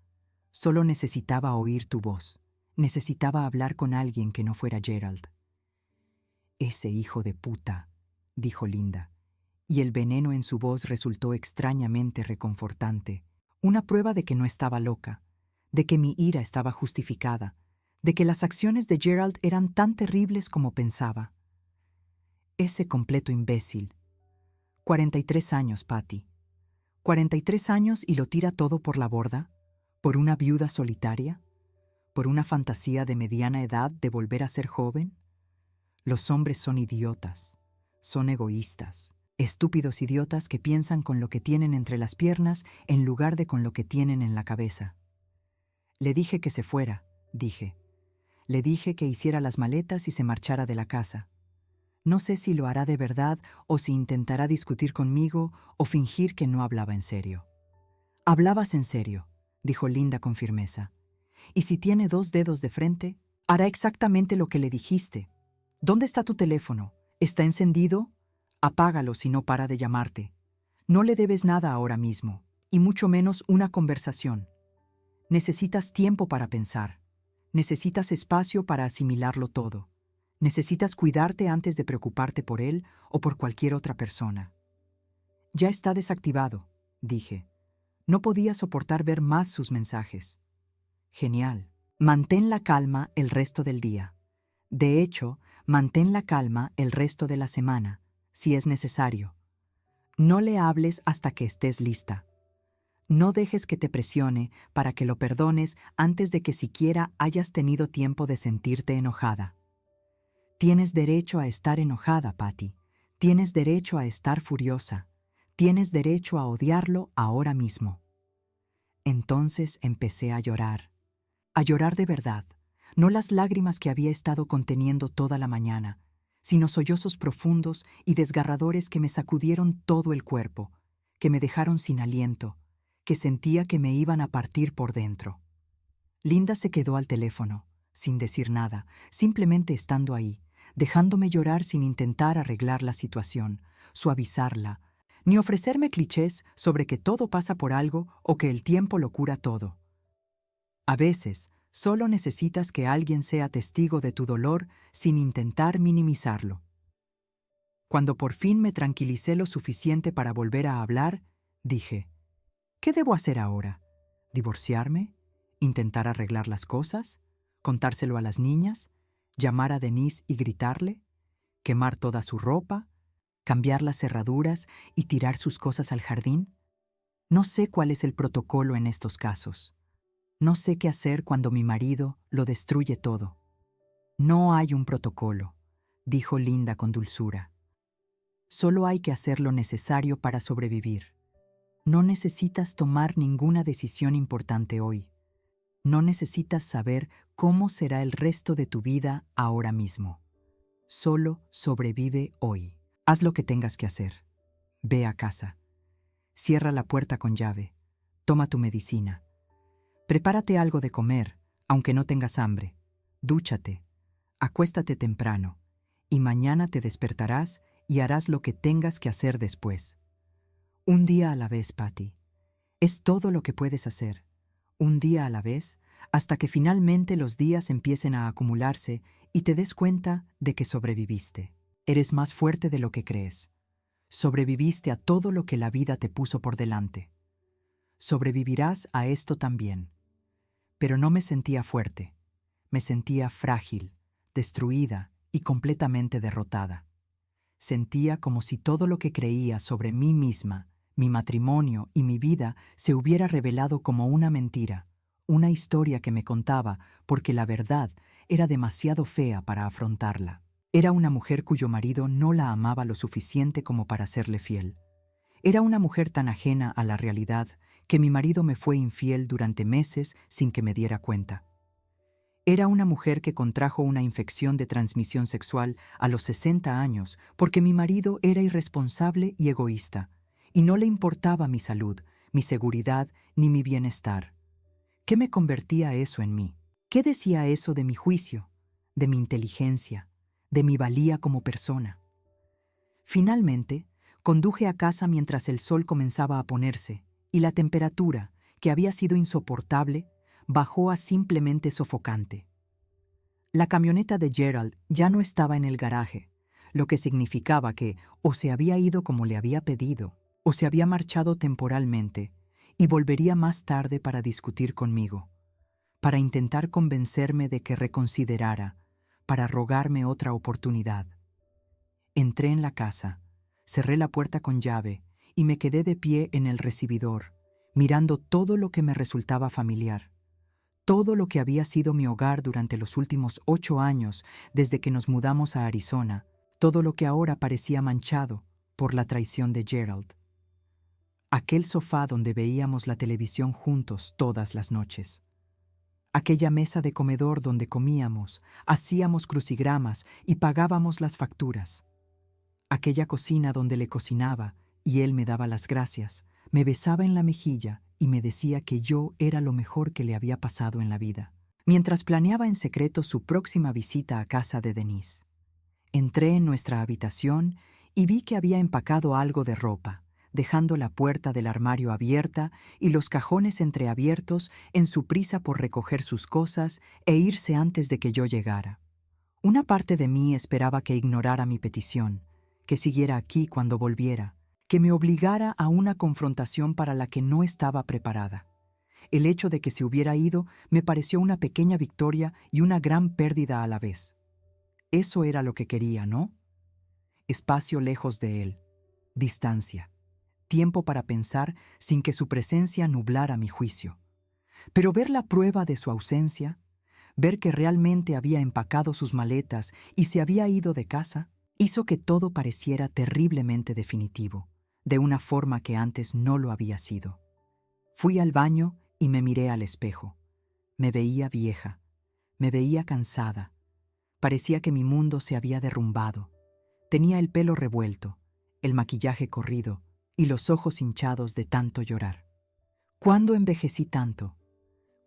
Speaker 1: Solo necesitaba oír tu voz. Necesitaba hablar con alguien que no fuera Gerald». «Ese hijo de puta», dijo Linda, y el veneno en su voz resultó extrañamente reconfortante. Una prueba de que no estaba loca, de que mi ira estaba justificada, de que las acciones de Gerald eran tan terribles como pensaba. Ese completo imbécil. 43 años, Patty. 43 años y lo tira todo por la borda, por una viuda solitaria, por una fantasía de mediana edad de volver a ser joven. Los hombres son idiotas, son egoístas, estúpidos idiotas que piensan con lo que tienen entre las piernas en lugar de con lo que tienen en la cabeza. Le dije que se fuera, dije. Le dije que hiciera las maletas y se marchara de la casa. No sé si lo hará de verdad o si intentará discutir conmigo o fingir que no hablaba en serio. «Hablabas en serio», dijo Linda con firmeza. «Y si tiene 2 dedos de frente, hará exactamente lo que le dijiste. ¿Dónde está tu teléfono? ¿Está encendido? Apágalo si no para de llamarte. No le debes nada ahora mismo, y mucho menos una conversación. Necesitas tiempo para pensar. Necesitas espacio para asimilarlo todo. Necesitas cuidarte antes de preocuparte por él o por cualquier otra persona». «Ya está desactivado», dije. No podía soportar ver más sus mensajes. «Genial. Mantén la calma el resto del día. De hecho, mantén la calma el resto de la semana, si es necesario. No le hables hasta que estés lista. No dejes que te presione para que lo perdones antes de que siquiera hayas tenido tiempo de sentirte enojada. Tienes derecho a estar enojada, Patty. Tienes derecho a estar furiosa. Tienes derecho a odiarlo ahora mismo». Entonces empecé a llorar de verdad, no las lágrimas que había estado conteniendo toda la mañana, sino sollozos profundos y desgarradores que me sacudieron todo el cuerpo, que me dejaron sin aliento, que sentía que me iban a partir por dentro. Linda se quedó al teléfono, sin decir nada, simplemente estando ahí, dejándome llorar sin intentar arreglar la situación, suavizarla, ni ofrecerme clichés sobre que todo pasa por algo o que el tiempo lo cura todo. A veces, solo necesitas que alguien sea testigo de tu dolor sin intentar minimizarlo. Cuando por fin me tranquilicé lo suficiente para volver a hablar, dije, ¿qué debo hacer ahora? ¿Divorciarme? ¿Intentar arreglar las cosas? ¿Contárselo a las niñas? ¿Llamar a Denise y gritarle? ¿Quemar toda su ropa? ¿Cambiar las cerraduras y tirar sus cosas al jardín? No sé cuál es el protocolo en estos casos. No sé qué hacer cuando mi marido lo destruye todo. No hay un protocolo, dijo Linda con dulzura. Solo hay que hacer lo necesario para sobrevivir. No necesitas tomar ninguna decisión importante hoy. No necesitas saber cómo será el resto de tu vida ahora mismo. Solo sobrevive hoy. Haz lo que tengas que hacer. Ve a casa. Cierra la puerta con llave. Toma tu medicina. Prepárate algo de comer, aunque no tengas hambre. Dúchate. Acuéstate temprano. Y mañana te despertarás y harás lo que tengas que hacer después. Un día a la vez, Patty. Es todo lo que puedes hacer. Un día a la vez, hasta que finalmente los días empiecen a acumularse y te des cuenta de que sobreviviste. Eres más fuerte de lo que crees. Sobreviviste a todo lo que la vida te puso por delante. Sobrevivirás a esto también. Pero no me sentía fuerte. Me sentía frágil, destruida y completamente derrotada. Sentía como si todo lo que creía sobre mí misma, mi matrimonio y mi vida se hubiera revelado como una mentira, una historia que me contaba porque la verdad era demasiado fea para afrontarla. Era una mujer cuyo marido no la amaba lo suficiente como para serle fiel. Era una mujer tan ajena a la realidad que mi marido me fue infiel durante meses sin que me diera cuenta. Era una mujer que contrajo una infección de transmisión sexual a los 60 años porque mi marido era irresponsable y egoísta, y no le importaba mi salud, mi seguridad ni mi bienestar. ¿Qué me convertía eso en mí? ¿Qué decía eso de mi juicio, de mi inteligencia, de mi valía como persona? Finalmente, conduje a casa mientras el sol comenzaba a ponerse y la temperatura, que había sido insoportable, bajó a simplemente sofocante. La camioneta de Gerald ya no estaba en el garaje, lo que significaba que o se había ido como le había pedido, o se había marchado temporalmente y volvería más tarde para discutir conmigo, para intentar convencerme de que reconsiderara, para rogarme otra oportunidad. Entré en la casa, cerré la puerta con llave y me quedé de pie en el recibidor, mirando todo lo que me resultaba familiar, todo lo que había sido mi hogar durante los últimos 8 años desde que nos mudamos a Arizona, todo lo que ahora parecía manchado por la traición de Gerald. Aquel sofá donde veíamos la televisión juntos todas las noches. Aquella mesa de comedor donde comíamos, hacíamos crucigramas y pagábamos las facturas. Aquella cocina donde le cocinaba y él me daba las gracias, me besaba en la mejilla y me decía que yo era lo mejor que le había pasado en la vida, mientras planeaba en secreto su próxima visita a casa de Denise. Entré en nuestra habitación y vi que había empacado algo de ropa, dejando la puerta del armario abierta y los cajones entreabiertos en su prisa por recoger sus cosas e irse antes de que yo llegara. Una parte de mí esperaba que ignorara mi petición, que siguiera aquí cuando volviera, que me obligara a una confrontación para la que no estaba preparada. El hecho de que se hubiera ido me pareció una pequeña victoria y una gran pérdida a la vez. Eso era lo que quería, ¿no? Espacio lejos de él, distancia, tiempo para pensar sin que su presencia nublara mi juicio. Pero ver la prueba de su ausencia, ver que realmente había empacado sus maletas y se había ido de casa, hizo que todo pareciera terriblemente definitivo, de una forma que antes no lo había sido. Fui al baño y me miré al espejo. Me veía vieja, me veía cansada. Parecía que mi mundo se había derrumbado. Tenía el pelo revuelto, el maquillaje corrido y los ojos hinchados de tanto llorar. ¿Cuándo envejecí tanto?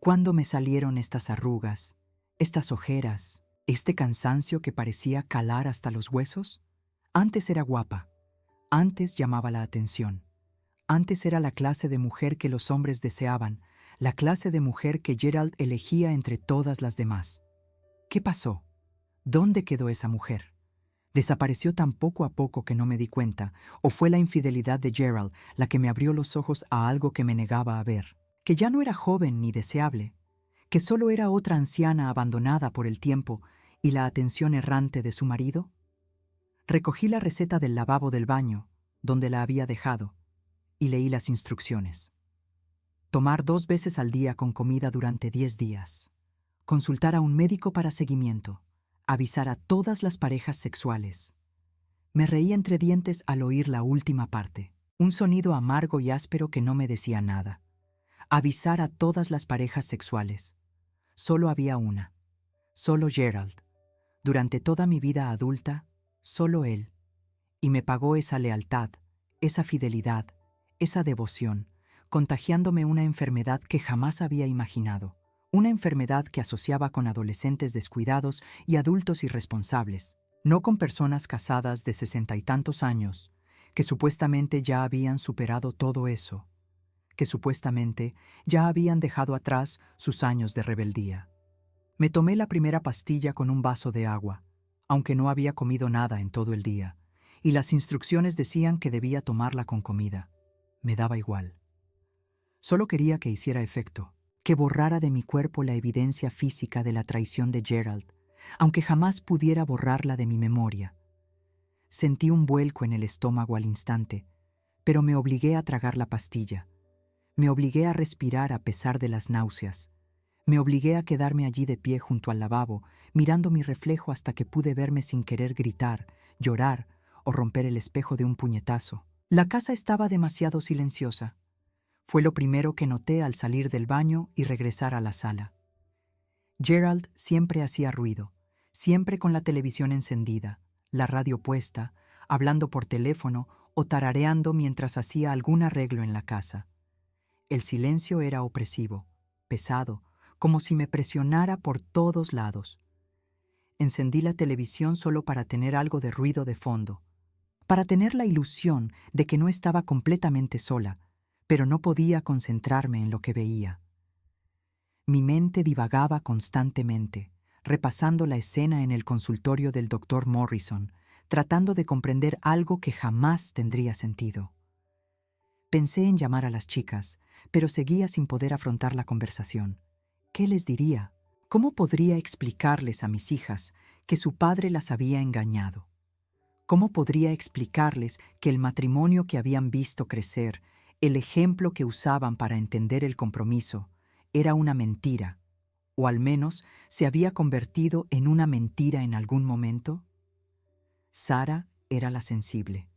Speaker 1: ¿Cuándo me salieron estas arrugas, estas ojeras, este cansancio que parecía calar hasta los huesos? Antes era guapa, antes llamaba la atención, antes era la clase de mujer que los hombres deseaban, la clase de mujer que Gerald elegía entre todas las demás. ¿Qué pasó? ¿Dónde quedó esa mujer? ¿Desapareció tan poco a poco que no me di cuenta, o fue la infidelidad de Gerald la que me abrió los ojos a algo que me negaba a ver? Que ya no era joven ni deseable, que solo era otra anciana abandonada por el tiempo y la atención errante de su marido. Recogí la receta del lavabo del baño, donde la había dejado, y leí las instrucciones. tomar 2 veces al día con comida durante 10 días, consultar a un médico para seguimiento, avisar a todas las parejas sexuales. Me reí entre dientes al oír la última parte, un sonido amargo y áspero que no me decía nada. Avisar a todas las parejas sexuales. Solo había una, solo Gerald. Durante toda mi vida adulta, solo él. Y me pagó esa lealtad, esa fidelidad, esa devoción, contagiándome una enfermedad que jamás había imaginado. Una enfermedad que asociaba con adolescentes descuidados y adultos irresponsables, no con personas casadas de 60 y tantos años, que supuestamente ya habían superado todo eso, que supuestamente ya habían dejado atrás sus años de rebeldía. Me tomé la primera pastilla con un vaso de agua, aunque no había comido nada en todo el día, y las instrucciones decían que debía tomarla con comida. Me daba igual. Solo quería que hiciera efecto, que borrara de mi cuerpo la evidencia física de la traición de Gerald, aunque jamás pudiera borrarla de mi memoria. Sentí un vuelco en el estómago al instante, pero me obligué a tragar la pastilla. Me obligué a respirar a pesar de las náuseas. Me obligué a quedarme allí de pie junto al lavabo, mirando mi reflejo hasta que pude verme sin querer gritar, llorar o romper el espejo de un puñetazo. La casa estaba demasiado silenciosa. Fue lo primero que noté al salir del baño y regresar a la sala. Gerald siempre hacía ruido, siempre con la televisión encendida, la radio puesta, hablando por teléfono o tarareando mientras hacía algún arreglo en la casa. El silencio era opresivo, pesado, como si me presionara por todos lados. Encendí la televisión solo para tener algo de ruido de fondo, para tener la ilusión de que no estaba completamente sola, pero no podía concentrarme en lo que veía. Mi mente divagaba constantemente, repasando la escena en el consultorio del Dr. Morrison, tratando de comprender algo que jamás tendría sentido. Pensé en llamar a las chicas, pero seguía sin poder afrontar la conversación. ¿Qué les diría? ¿Cómo podría explicarles a mis hijas que su padre las había engañado? ¿Cómo podría explicarles que el matrimonio que habían visto crecer, el ejemplo que usaban para entender el compromiso, era una mentira, o al menos se había convertido en una mentira en algún momento? Sara era la sensible,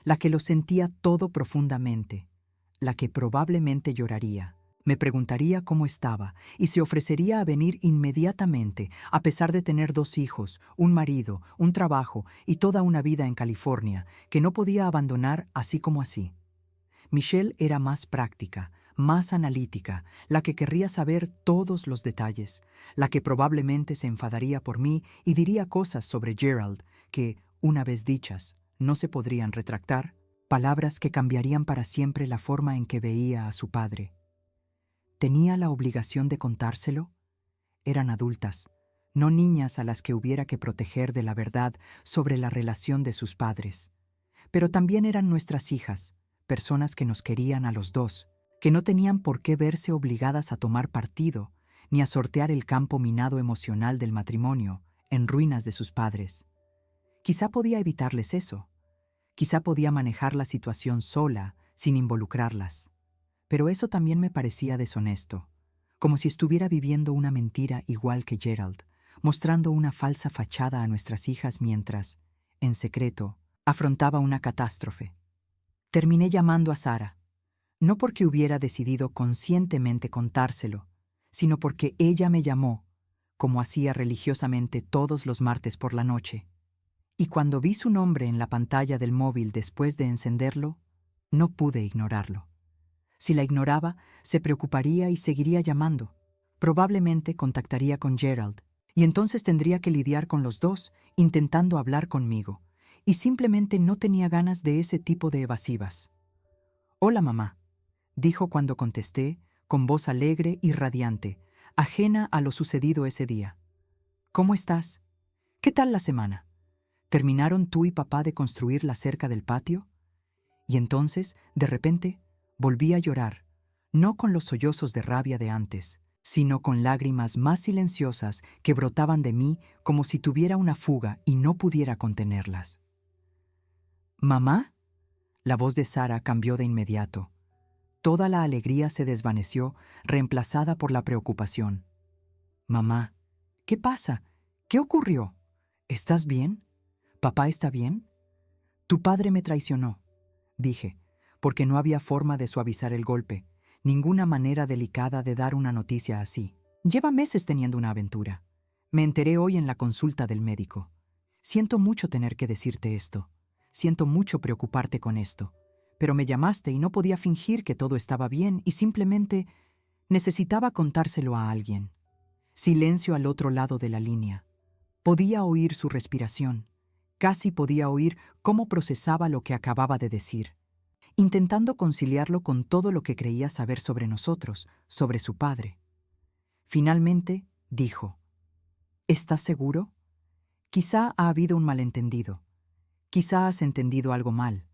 Speaker 1: la que lo sentía todo profundamente, la que probablemente lloraría, me preguntaría cómo estaba y se ofrecería a venir inmediatamente, a pesar de tener 2 hijos, un marido, un trabajo y toda una vida en California que no podía abandonar así como así. Michelle era más práctica, más analítica, la que querría saber todos los detalles, la que probablemente se enfadaría por mí y diría cosas sobre Gerald que, una vez dichas, no se podrían retractar, palabras que cambiarían para siempre la forma en que veía a su padre. ¿Tenía la obligación de contárselo? Eran adultas, no niñas a las que hubiera que proteger de la verdad sobre la relación de sus padres. Pero también eran nuestras hijas, personas que nos querían a los dos, que no tenían por qué verse obligadas a tomar partido, ni a sortear el campo minado emocional del matrimonio, en ruinas de sus padres. Quizá podía evitarles eso. Quizá podía manejar la situación sola, sin involucrarlas. Pero eso también me parecía deshonesto, como si estuviera viviendo una mentira igual que Gerald, mostrando una falsa fachada a nuestras hijas mientras, en secreto, afrontaba una catástrofe. Terminé llamando a Sara, no porque hubiera decidido conscientemente contárselo, sino porque ella me llamó, como hacía religiosamente todos los martes por la noche. Y cuando vi su nombre en la pantalla del móvil después de encenderlo, no pude ignorarlo. Si la ignoraba, se preocuparía y seguiría llamando. Probablemente contactaría con Gerald, y entonces tendría que lidiar con los dos, intentando hablar conmigo, y simplemente no tenía ganas de ese tipo de evasivas. «Hola, mamá», dijo cuando contesté, con voz alegre y radiante, ajena a lo sucedido ese día. «¿Cómo estás? ¿Qué tal la semana? ¿Terminaron tú y papá de construir la cerca del patio?» Y entonces, de repente, volví a llorar, no con los sollozos de rabia de antes, sino con lágrimas más silenciosas que brotaban de mí como si tuviera una fuga y no pudiera contenerlas. «¿Mamá?» La voz de Sara cambió de inmediato. Toda la alegría se desvaneció, reemplazada por la preocupación. Mamá, ¿qué pasa? ¿Qué ocurrió? ¿Estás bien? ¿Papá está bien? Tu padre me traicionó, dije, porque no había forma de suavizar el golpe, ninguna manera delicada de dar una noticia así. Lleva meses teniendo una aventura. Me enteré hoy en la consulta del médico. Siento mucho tener que decirte esto. Siento mucho preocuparte con esto. Pero me llamaste y no podía fingir que todo estaba bien y simplemente necesitaba contárselo a alguien. Silencio al otro lado de la línea. Podía oír su respiración. Casi podía oír cómo procesaba lo que acababa de decir, intentando conciliarlo con todo lo que creía saber sobre nosotros, sobre su padre. Finalmente, dijo, ¿estás seguro? Quizá ha habido un malentendido. Quizá has entendido algo mal.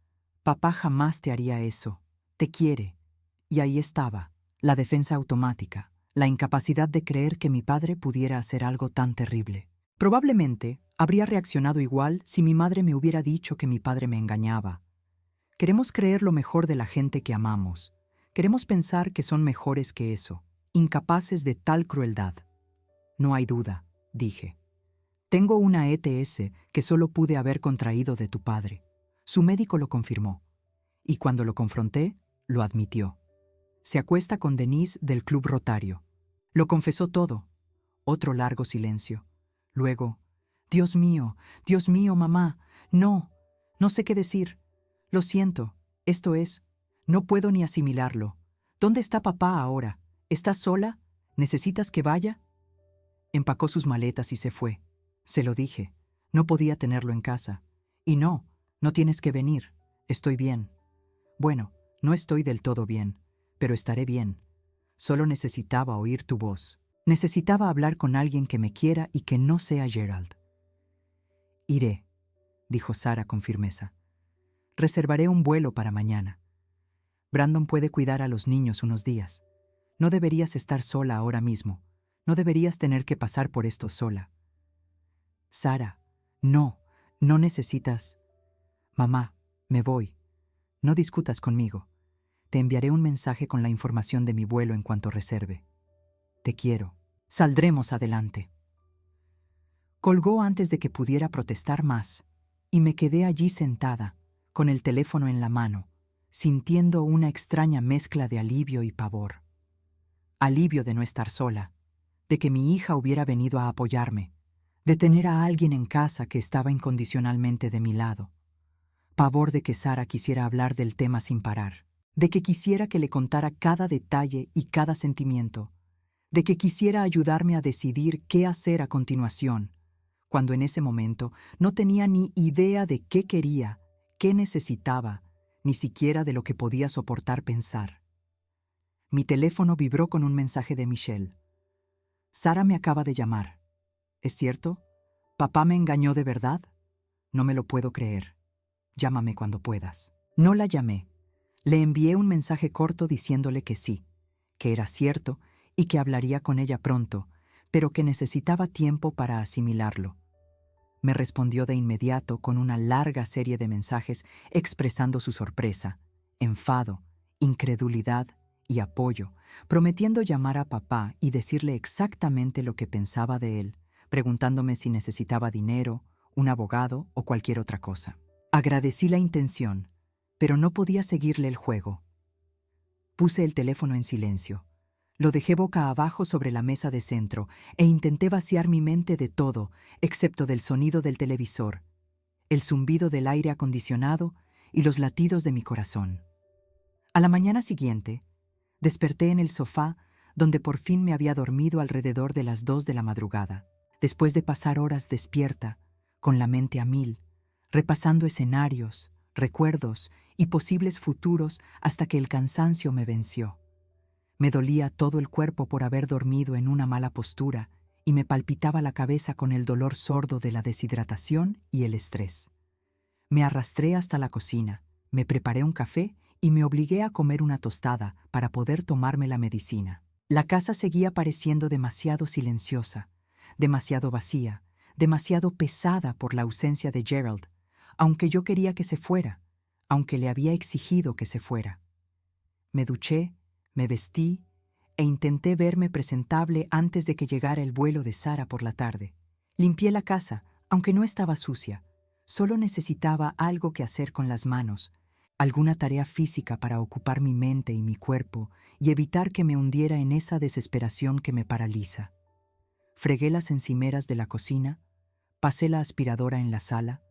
Speaker 1: Papá jamás te haría eso. Te quiere. Y ahí estaba, la defensa automática, la incapacidad de creer que mi padre pudiera hacer algo tan terrible. Probablemente habría reaccionado igual si mi madre me hubiera dicho que mi padre me engañaba. Queremos creer lo mejor de la gente que amamos. Queremos pensar que son mejores que eso, incapaces de tal crueldad. No hay duda, dije. Tengo una ETS que solo pude haber contraído de tu padre. Su médico lo confirmó. Y cuando lo confronté, lo admitió. Se acuesta con Denise del Club Rotario. Lo confesó todo. Otro largo silencio. Luego, Dios mío, mamá, no sé qué decir. Lo siento, esto es, no puedo ni asimilarlo. ¿Dónde está papá ahora? ¿Estás sola? ¿Necesitas que vaya? Empacó sus maletas y se fue. Se lo dije, no podía tenerlo en casa. Y no tienes que venir, estoy bien. Bueno, no estoy del todo bien, pero estaré bien. Solo necesitaba oír tu voz. Necesitaba hablar con alguien que me quiera y que no sea Gerald. Iré, dijo Sara con firmeza. Reservaré un vuelo para mañana. Brandon puede cuidar a los niños unos días. No deberías estar sola ahora mismo. No deberías tener que pasar por esto sola. Sara, no necesitas. Mamá, me voy. No discutas conmigo. Te enviaré un mensaje con la información de mi vuelo en cuanto reserve. Te quiero. Saldremos adelante. Colgó antes de que pudiera protestar más, y me quedé allí sentada, con el teléfono en la mano, sintiendo una extraña mezcla de alivio y pavor. Alivio de no estar sola, de que mi hija hubiera venido a apoyarme, de tener a alguien en casa que estaba incondicionalmente de mi lado. Pavor de que Sara quisiera hablar del tema sin parar, de que quisiera que le contara cada detalle y cada sentimiento, de que quisiera ayudarme a decidir qué hacer a continuación, cuando en ese momento no tenía ni idea de qué quería, qué necesitaba, ni siquiera de lo que podía soportar pensar. Mi teléfono vibró con un mensaje de Michelle. Sara me acaba de llamar. ¿Es cierto? ¿Papá me engañó de verdad? No me lo puedo creer. Llámame cuando puedas. No la llamé. Le envié un mensaje corto diciéndole que sí, que era cierto y que hablaría con ella pronto, pero que necesitaba tiempo para asimilarlo. Me respondió de inmediato con una larga serie de mensajes expresando su sorpresa, enfado, incredulidad y apoyo, prometiendo llamar a papá y decirle exactamente lo que pensaba de él, preguntándome si necesitaba dinero, un abogado o cualquier otra cosa. Agradecí la intención, pero no podía seguirle el juego. Puse el teléfono en silencio. Lo dejé boca abajo sobre la mesa de centro e intenté vaciar mi mente de todo, excepto del sonido del televisor, el zumbido del aire acondicionado y los latidos de mi corazón. A la mañana siguiente, desperté en el sofá donde por fin me había dormido alrededor de las 2 de la madrugada, después de pasar horas despierta, con la mente a mil, repasando escenarios, recuerdos y posibles futuros hasta que el cansancio me venció. Me dolía todo el cuerpo por haber dormido en una mala postura y me palpitaba la cabeza con el dolor sordo de la deshidratación y el estrés. Me arrastré hasta la cocina, me preparé un café y me obligué a comer una tostada para poder tomarme la medicina. La casa seguía pareciendo demasiado silenciosa, demasiado vacía, demasiado pesada por la ausencia de Gerald, aunque yo quería que se fuera, aunque le había exigido que se fuera. Me duché, me vestí e intenté verme presentable antes de que llegara el vuelo de Sara por la tarde. Limpié la casa, aunque no estaba sucia. Solo necesitaba algo que hacer con las manos, alguna tarea física para ocupar mi mente y mi cuerpo y evitar que me hundiera en esa desesperación que me paraliza. Fregué las encimeras de la cocina, pasé la aspiradora en la sala,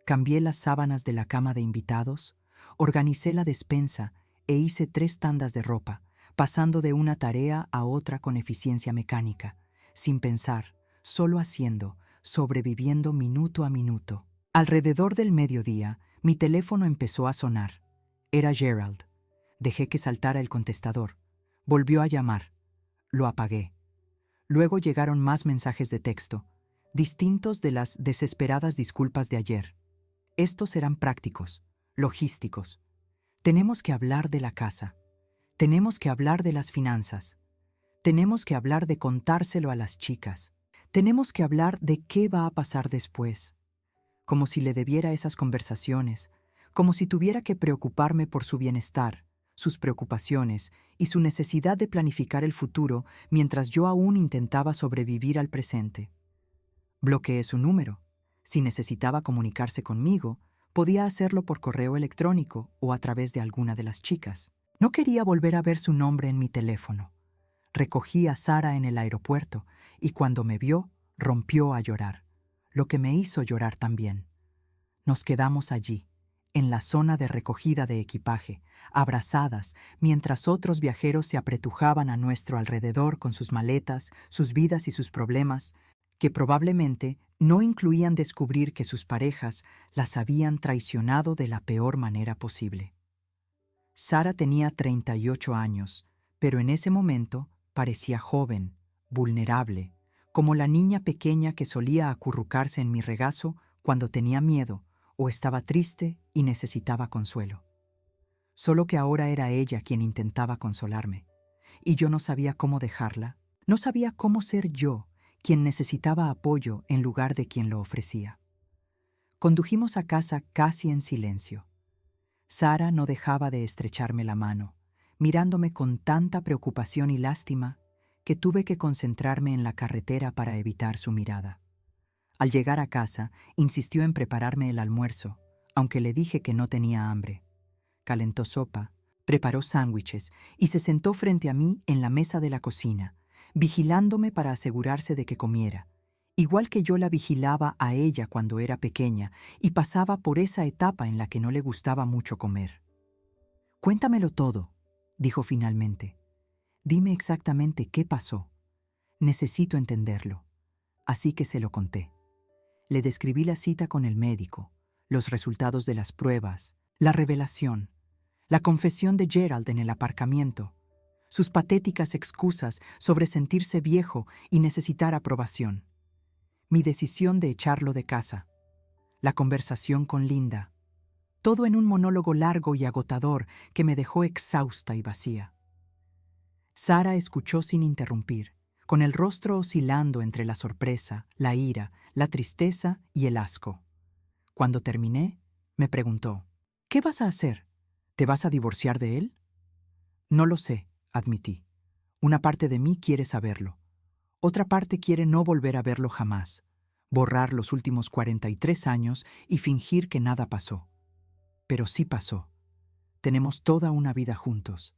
Speaker 1: cambié las sábanas de la cama de invitados, organicé la despensa e hice 3 tandas de ropa, pasando de una tarea a otra con eficiencia mecánica, sin pensar, solo haciendo, sobreviviendo minuto a minuto. Alrededor del mediodía, mi teléfono empezó a sonar. Era Gerald. Dejé que saltara el contestador. Volvió a llamar. Lo apagué. Luego llegaron más mensajes de texto, distintos de las desesperadas disculpas de ayer. Estos eran prácticos, logísticos. Tenemos que hablar de la casa. Tenemos que hablar de las finanzas. Tenemos que hablar de contárselo a las chicas. Tenemos que hablar de qué va a pasar después. Como si le debiera esas conversaciones, como si tuviera que preocuparme por su bienestar, sus preocupaciones y su necesidad de planificar el futuro mientras yo aún intentaba sobrevivir al presente. Bloqueé su número. Si necesitaba comunicarse conmigo, podía hacerlo por correo electrónico o a través de alguna de las chicas. No quería volver a ver su nombre en mi teléfono. Recogí a Sara en el aeropuerto y cuando me vio, rompió a llorar, lo que me hizo llorar también. Nos quedamos allí, en la zona de recogida de equipaje, abrazadas, mientras otros viajeros se apretujaban a nuestro alrededor con sus maletas, sus vidas y sus problemas, que probablemente no incluían descubrir que sus parejas las habían traicionado de la peor manera posible. Sara tenía 38 años, pero en ese momento parecía joven, vulnerable, como la niña pequeña que solía acurrucarse en mi regazo cuando tenía miedo o estaba triste y necesitaba consuelo. Solo que ahora era ella quien intentaba consolarme, y yo no sabía cómo dejarla, no sabía cómo ser yo quien necesitaba apoyo en lugar de quien lo ofrecía. Condujimos a casa casi en silencio. Sara no dejaba de estrecharme la mano, mirándome con tanta preocupación y lástima que tuve que concentrarme en la carretera para evitar su mirada. Al llegar a casa, insistió en prepararme el almuerzo, aunque le dije que no tenía hambre. Calentó sopa, preparó sándwiches y se sentó frente a mí en la mesa de la cocina, vigilándome para asegurarse de que comiera, igual que yo la vigilaba a ella cuando era pequeña y pasaba por esa etapa en la que no le gustaba mucho comer. «Cuéntamelo todo», dijo finalmente. «Dime exactamente qué pasó. Necesito entenderlo». Así que se lo conté. Le describí la cita con el médico, los resultados de las pruebas, la revelación, la confesión de Gerald en el aparcamiento, sus patéticas excusas sobre sentirse viejo y necesitar aprobación, mi decisión de echarlo de casa, la conversación con Linda, todo en un monólogo largo y agotador que me dejó exhausta y vacía. Sara escuchó sin interrumpir, con el rostro oscilando entre la sorpresa, la ira, la tristeza y el asco. Cuando terminé, me preguntó, «¿Qué vas a hacer? ¿Te vas a divorciar de él?» «No lo sé», admití. «Una parte de mí quiere saberlo. Otra parte quiere no volver a verlo jamás, borrar los últimos 43 años y fingir que nada pasó. Pero sí pasó. Tenemos toda una vida juntos.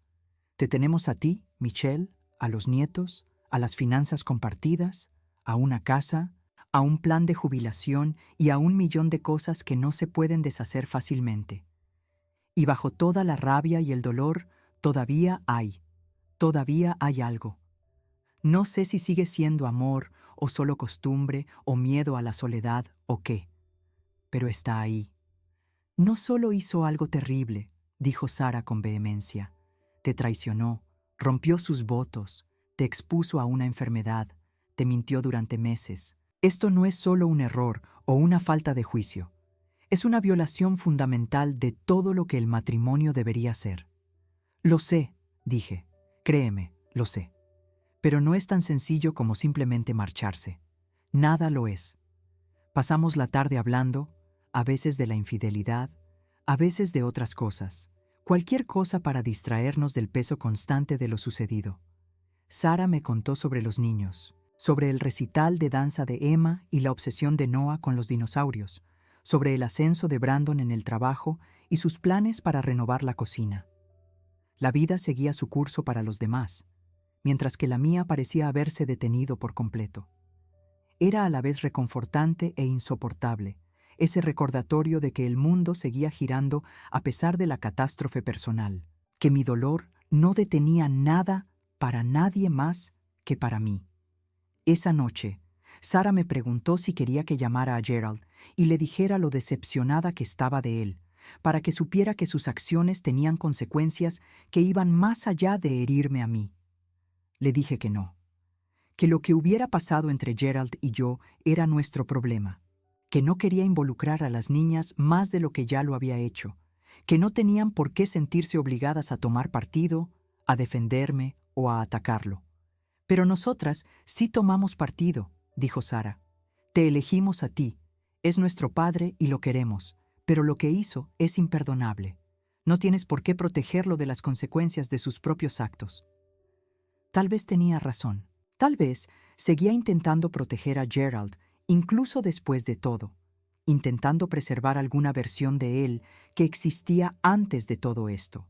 Speaker 1: Te tenemos a ti, Michelle, a los nietos, a las finanzas compartidas, a una casa, a un plan de jubilación y a 1.000.000 de cosas que no se pueden deshacer fácilmente. Y bajo toda la rabia y el dolor, todavía hay algo. No sé si sigue siendo amor o solo costumbre o miedo a la soledad o qué, pero está ahí. No solo hizo algo terrible», dijo Sara con vehemencia. «Te traicionó, rompió sus votos, te expuso a una enfermedad, te mintió durante meses. Esto no es solo un error o una falta de juicio. Es una violación fundamental de todo lo que el matrimonio debería ser». «Lo sé», dije. «Créeme, lo sé. Pero no es tan sencillo como simplemente marcharse. Nada lo es. Pasamos la tarde hablando, a veces de la infidelidad, a veces de otras cosas. cualquier cosa para distraernos del peso constante de lo sucedido. Sara me contó sobre los niños, sobre el recital de danza de Emma y la obsesión de Noah con los dinosaurios, sobre el ascenso de Brandon en el trabajo y sus planes para renovar la cocina. La vida seguía su curso para los demás, mientras que la mía parecía haberse detenido por completo. Era a la vez reconfortante e insoportable, ese recordatorio de que el mundo seguía girando a pesar de la catástrofe personal, que mi dolor no detenía nada para nadie más que para mí. Esa noche, Sara me preguntó si quería que llamara a Gerald y le dijera lo decepcionada que estaba de él, para que supiera que sus acciones tenían consecuencias que iban más allá de herirme a mí. Le dije que no, que lo que hubiera pasado entre Gerald y yo era nuestro problema, que no quería involucrar a las niñas más de lo que ya lo había hecho, que no tenían por qué sentirse obligadas a tomar partido, a defenderme o a atacarlo. Pero nosotras sí tomamos partido, dijo Sara. Te elegimos a ti, es nuestro padre y lo queremos, pero lo que hizo es imperdonable. No tienes por qué protegerlo de las consecuencias de sus propios actos. Tal vez tenía razón. Tal vez seguía intentando proteger a Gerald, incluso después de todo, intentando preservar alguna versión de él que existía antes de todo esto,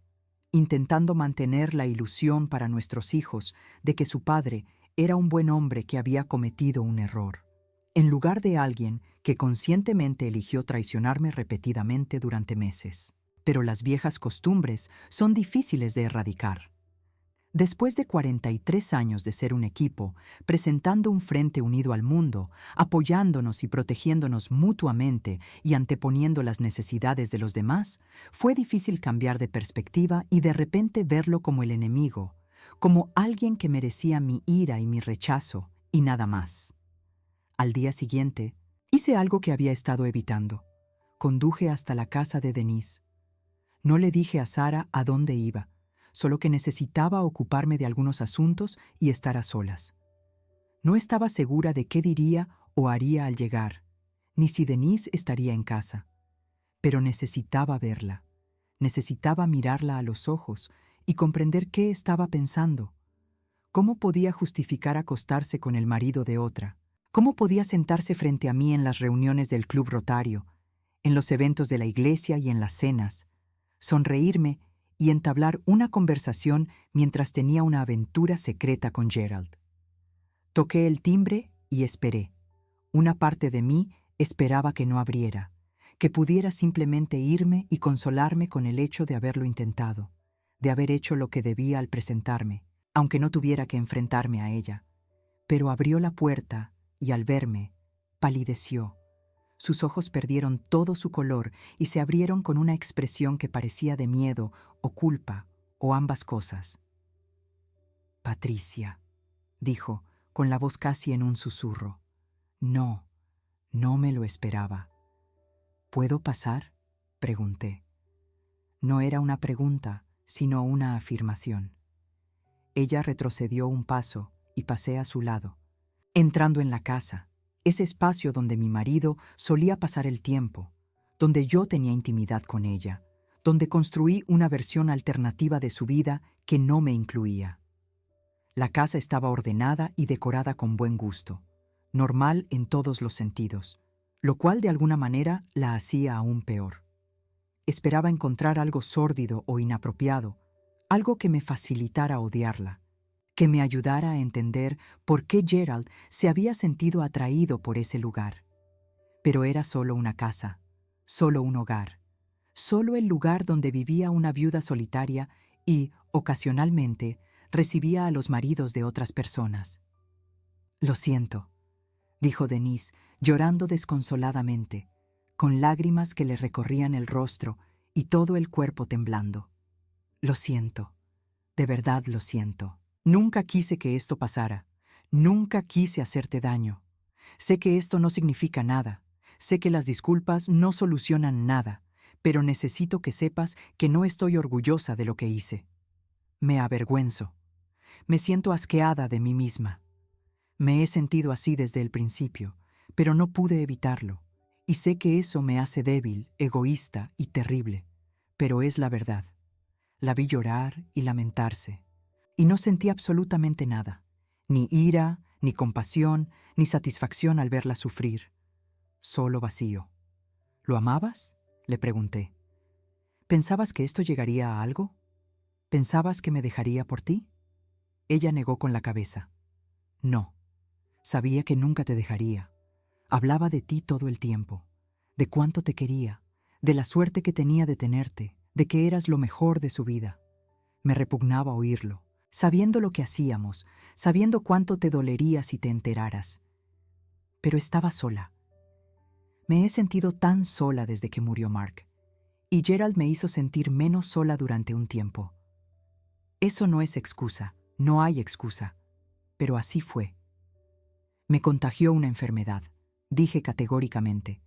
Speaker 1: intentando mantener la ilusión para nuestros hijos de que su padre era un buen hombre que había cometido un error, en lugar de alguien que conscientemente eligió traicionarme repetidamente durante meses. Pero las viejas costumbres son difíciles de erradicar. Después de 43 años de ser un equipo, presentando un frente unido al mundo, apoyándonos y protegiéndonos mutuamente y anteponiendo las necesidades de los demás, fue difícil cambiar de perspectiva y de repente verlo como el enemigo, como alguien que merecía mi ira y mi rechazo, y nada más. Al día siguiente, hice algo que había estado evitando. Conduje hasta la casa de Denise. No le dije a Sara a dónde iba, solo que necesitaba ocuparme de algunos asuntos y estar a solas. No estaba segura de qué diría o haría al llegar, ni si Denise estaría en casa. Pero necesitaba verla, necesitaba mirarla a los ojos y comprender qué estaba pensando. ¿Cómo podía justificar acostarse con el marido de otra? ¿Cómo podía sentarse frente a mí en las reuniones del Club Rotario, en los eventos de la iglesia y en las cenas, sonreírme y entablar una conversación mientras tenía una aventura secreta con Gerald? Toqué el timbre y esperé. Una parte de mí esperaba que no abriera, que pudiera simplemente irme y consolarme con el hecho de haberlo intentado, de haber hecho lo que debía al presentarme, aunque no tuviera que enfrentarme a ella. Pero abrió la puerta y al verme, palideció. Sus ojos perdieron todo su color y se abrieron con una expresión que parecía de miedo o culpa, o ambas cosas. «Patricia», dijo, con la voz casi en un susurro. «No, no me lo esperaba». «¿Puedo pasar?», pregunté. No era una pregunta, sino una afirmación. Ella retrocedió un paso y pasé a su lado, entrando en la casa, ese espacio donde mi marido solía pasar el tiempo, donde yo tenía intimidad con ella, donde construí una versión alternativa de su vida que no me incluía. La casa estaba ordenada y decorada con buen gusto, normal en todos los sentidos, lo cual de alguna manera la hacía aún peor. Esperaba encontrar algo sórdido o inapropiado, algo que me facilitara odiarla, que me ayudara a entender por qué Gerald se había sentido atraído por ese lugar. Pero era solo una casa, solo un hogar, solo el lugar donde vivía una viuda solitaria y, ocasionalmente, recibía a los maridos de otras personas. «Lo siento», dijo Denise, llorando desconsoladamente, con lágrimas que le recorrían el rostro y todo el cuerpo temblando. «Lo siento, de verdad lo siento. Nunca quise que esto pasara. Nunca quise hacerte daño. Sé que esto no significa nada. Sé que las disculpas no solucionan nada, pero necesito que sepas que no estoy orgullosa de lo que hice. Me avergüenzo. Me siento asqueada de mí misma. Me he sentido así desde el principio, pero no pude evitarlo. Y sé que eso me hace débil, egoísta y terrible, pero es la verdad. La vi llorar y lamentarse, y no sentí absolutamente nada, ni ira, ni compasión, ni satisfacción al verla sufrir. Solo vacío. ¿Lo amabas?, le pregunté. ¿Pensabas que esto llegaría a algo? ¿Pensabas que me dejaría por ti? Ella negó con la cabeza. No, sabía que nunca te dejaría. Hablaba de ti todo el tiempo, de cuánto te quería, de la suerte que tenía de tenerte, de que eras lo mejor de su vida. Me repugnaba oírlo, sabiendo lo que hacíamos, sabiendo cuánto te dolería si te enteraras. Pero estaba sola. Me he sentido tan sola desde que murió Mark, y Gerald me hizo sentir menos sola durante un tiempo. Eso no es excusa, no hay excusa, pero así fue. Me contagió una enfermedad, dije categóricamente.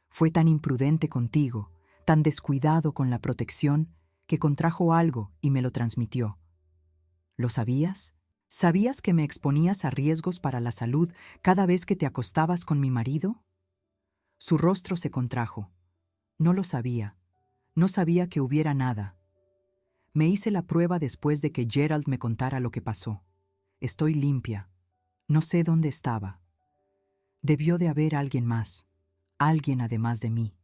Speaker 1: Fue tan imprudente contigo, tan descuidado con la protección, que contrajo algo y me lo transmitió. ¿Lo sabías? ¿Sabías que me exponías a riesgos para la salud cada vez que te acostabas con mi marido? Su rostro se contrajo. No lo sabía. No sabía que hubiera nada. Me hice la prueba después de que Gerald me contara lo que pasó. Estoy limpia. No sé dónde estaba. Debió de haber alguien más, alguien además de mí.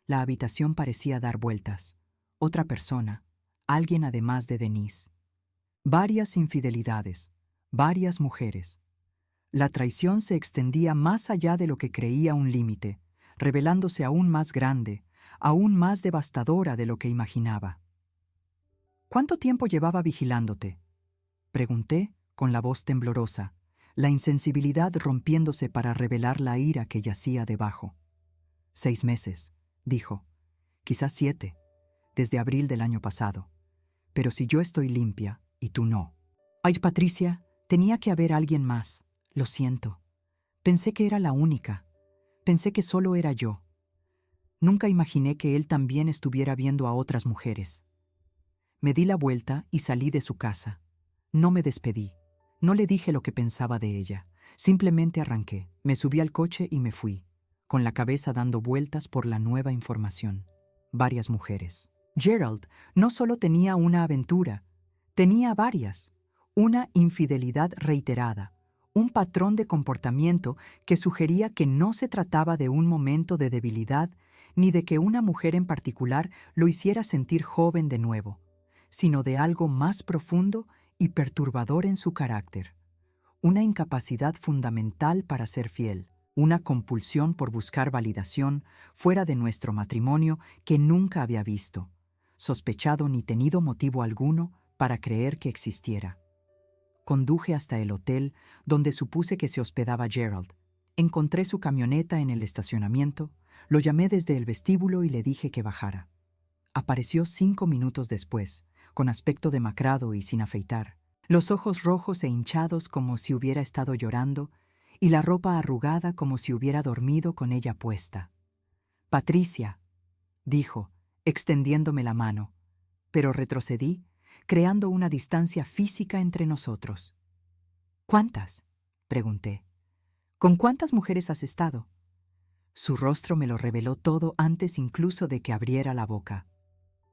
Speaker 1: La habitación parecía dar vueltas. Otra persona, alguien además de Denise. Varias infidelidades, varias mujeres. La traición se extendía más allá de lo que creía un límite, revelándose aún más grande, aún más devastadora de lo que imaginaba. ¿Cuánto tiempo llevaba vigilándote?, pregunté con la voz temblorosa, la insensibilidad rompiéndose para revelar la ira que yacía debajo. 6 meses, dijo. Quizás 7, desde abril del año pasado. Pero si yo estoy limpia y tú no. Ay, Patricia, tenía que haber alguien más. Lo siento. Pensé que era la única. Pensé que solo era yo. Nunca imaginé que él también estuviera viendo a otras mujeres. Me di la vuelta y salí de su casa. No me despedí. No le dije lo que pensaba de ella. Simplemente arranqué, me subí al coche y me fui, con la cabeza dando vueltas por la nueva información. Varias mujeres. Gerald no solo tenía una aventura, tenía varias. Una infidelidad reiterada, un patrón de comportamiento que sugería que no se trataba de un momento de debilidad ni de que una mujer en particular lo hiciera sentir joven de nuevo, sino de algo más profundo y perturbador en su carácter. Una incapacidad fundamental para ser fiel, una compulsión por buscar validación fuera de nuestro matrimonio que nunca había visto, sospechado ni tenido motivo alguno para creer que existiera. Conduje hasta el hotel donde supuse que se hospedaba Gerald. Encontré su camioneta en el estacionamiento, lo llamé desde el vestíbulo y le dije que bajara. Apareció 5 minutos después, con aspecto demacrado y sin afeitar, los ojos rojos e hinchados como si hubiera estado llorando y la ropa arrugada como si hubiera dormido con ella puesta. «Patricia», dijo, extendiéndome la mano, pero retrocedí, creando una distancia física entre nosotros. «¿Cuántas?», pregunté. «¿Con cuántas mujeres has estado?». Su rostro me lo reveló todo antes incluso de que abriera la boca.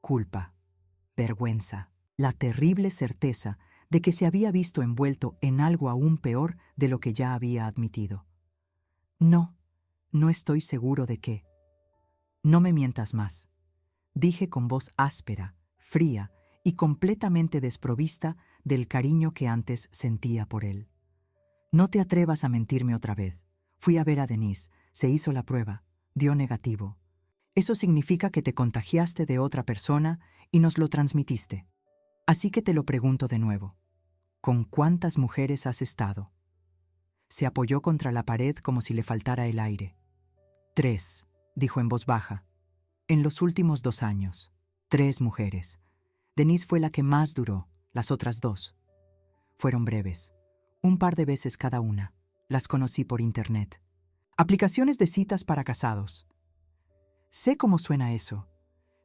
Speaker 1: Culpa, vergüenza, la terrible certeza de que se había visto envuelto en algo aún peor de lo que ya había admitido. «No, no estoy seguro de qué». «No me mientas más», dije con voz áspera, fría y completamente desprovista del cariño que antes sentía por él. «No te atrevas a mentirme otra vez. Fui a ver a Denise, se hizo la prueba, dio negativo. Eso significa que te contagiaste de otra persona y nos lo transmitiste. Así que te lo pregunto de nuevo. ¿Con cuántas mujeres has estado?». Se apoyó contra la pared como si le faltara el aire. 3, dijo en voz baja. En los últimos 2 años. 3 mujeres. Denise fue la que más duró, las otras 2. Fueron breves. Un par de veces cada una. Las conocí por internet. Aplicaciones de citas para casados. Sé cómo suena eso.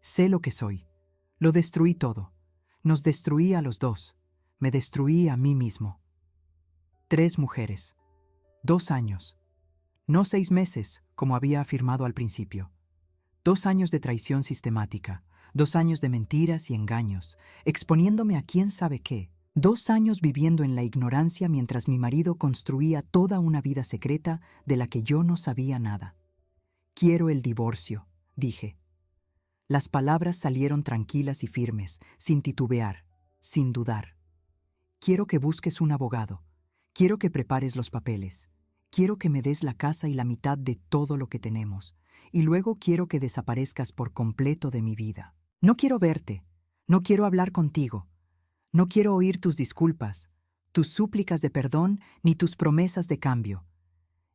Speaker 1: Sé lo que soy. Lo destruí todo. Nos destruí a los 2. Me destruí a mí mismo. 3 mujeres. 2 años. No 6 meses, como había afirmado al principio. 2 años de traición sistemática. 2 años de mentiras y engaños, exponiéndome a quién sabe qué. 2 años viviendo en la ignorancia mientras mi marido construía toda una vida secreta de la que yo no sabía nada. Quiero el divorcio, dije. Las palabras salieron tranquilas y firmes, sin titubear, sin dudar. Quiero que busques un abogado. Quiero que prepares los papeles. Quiero que me des la casa y la mitad de todo lo que tenemos. Y luego quiero que desaparezcas por completo de mi vida. No quiero verte. No quiero hablar contigo. No quiero oír tus disculpas, tus súplicas de perdón ni tus promesas de cambio.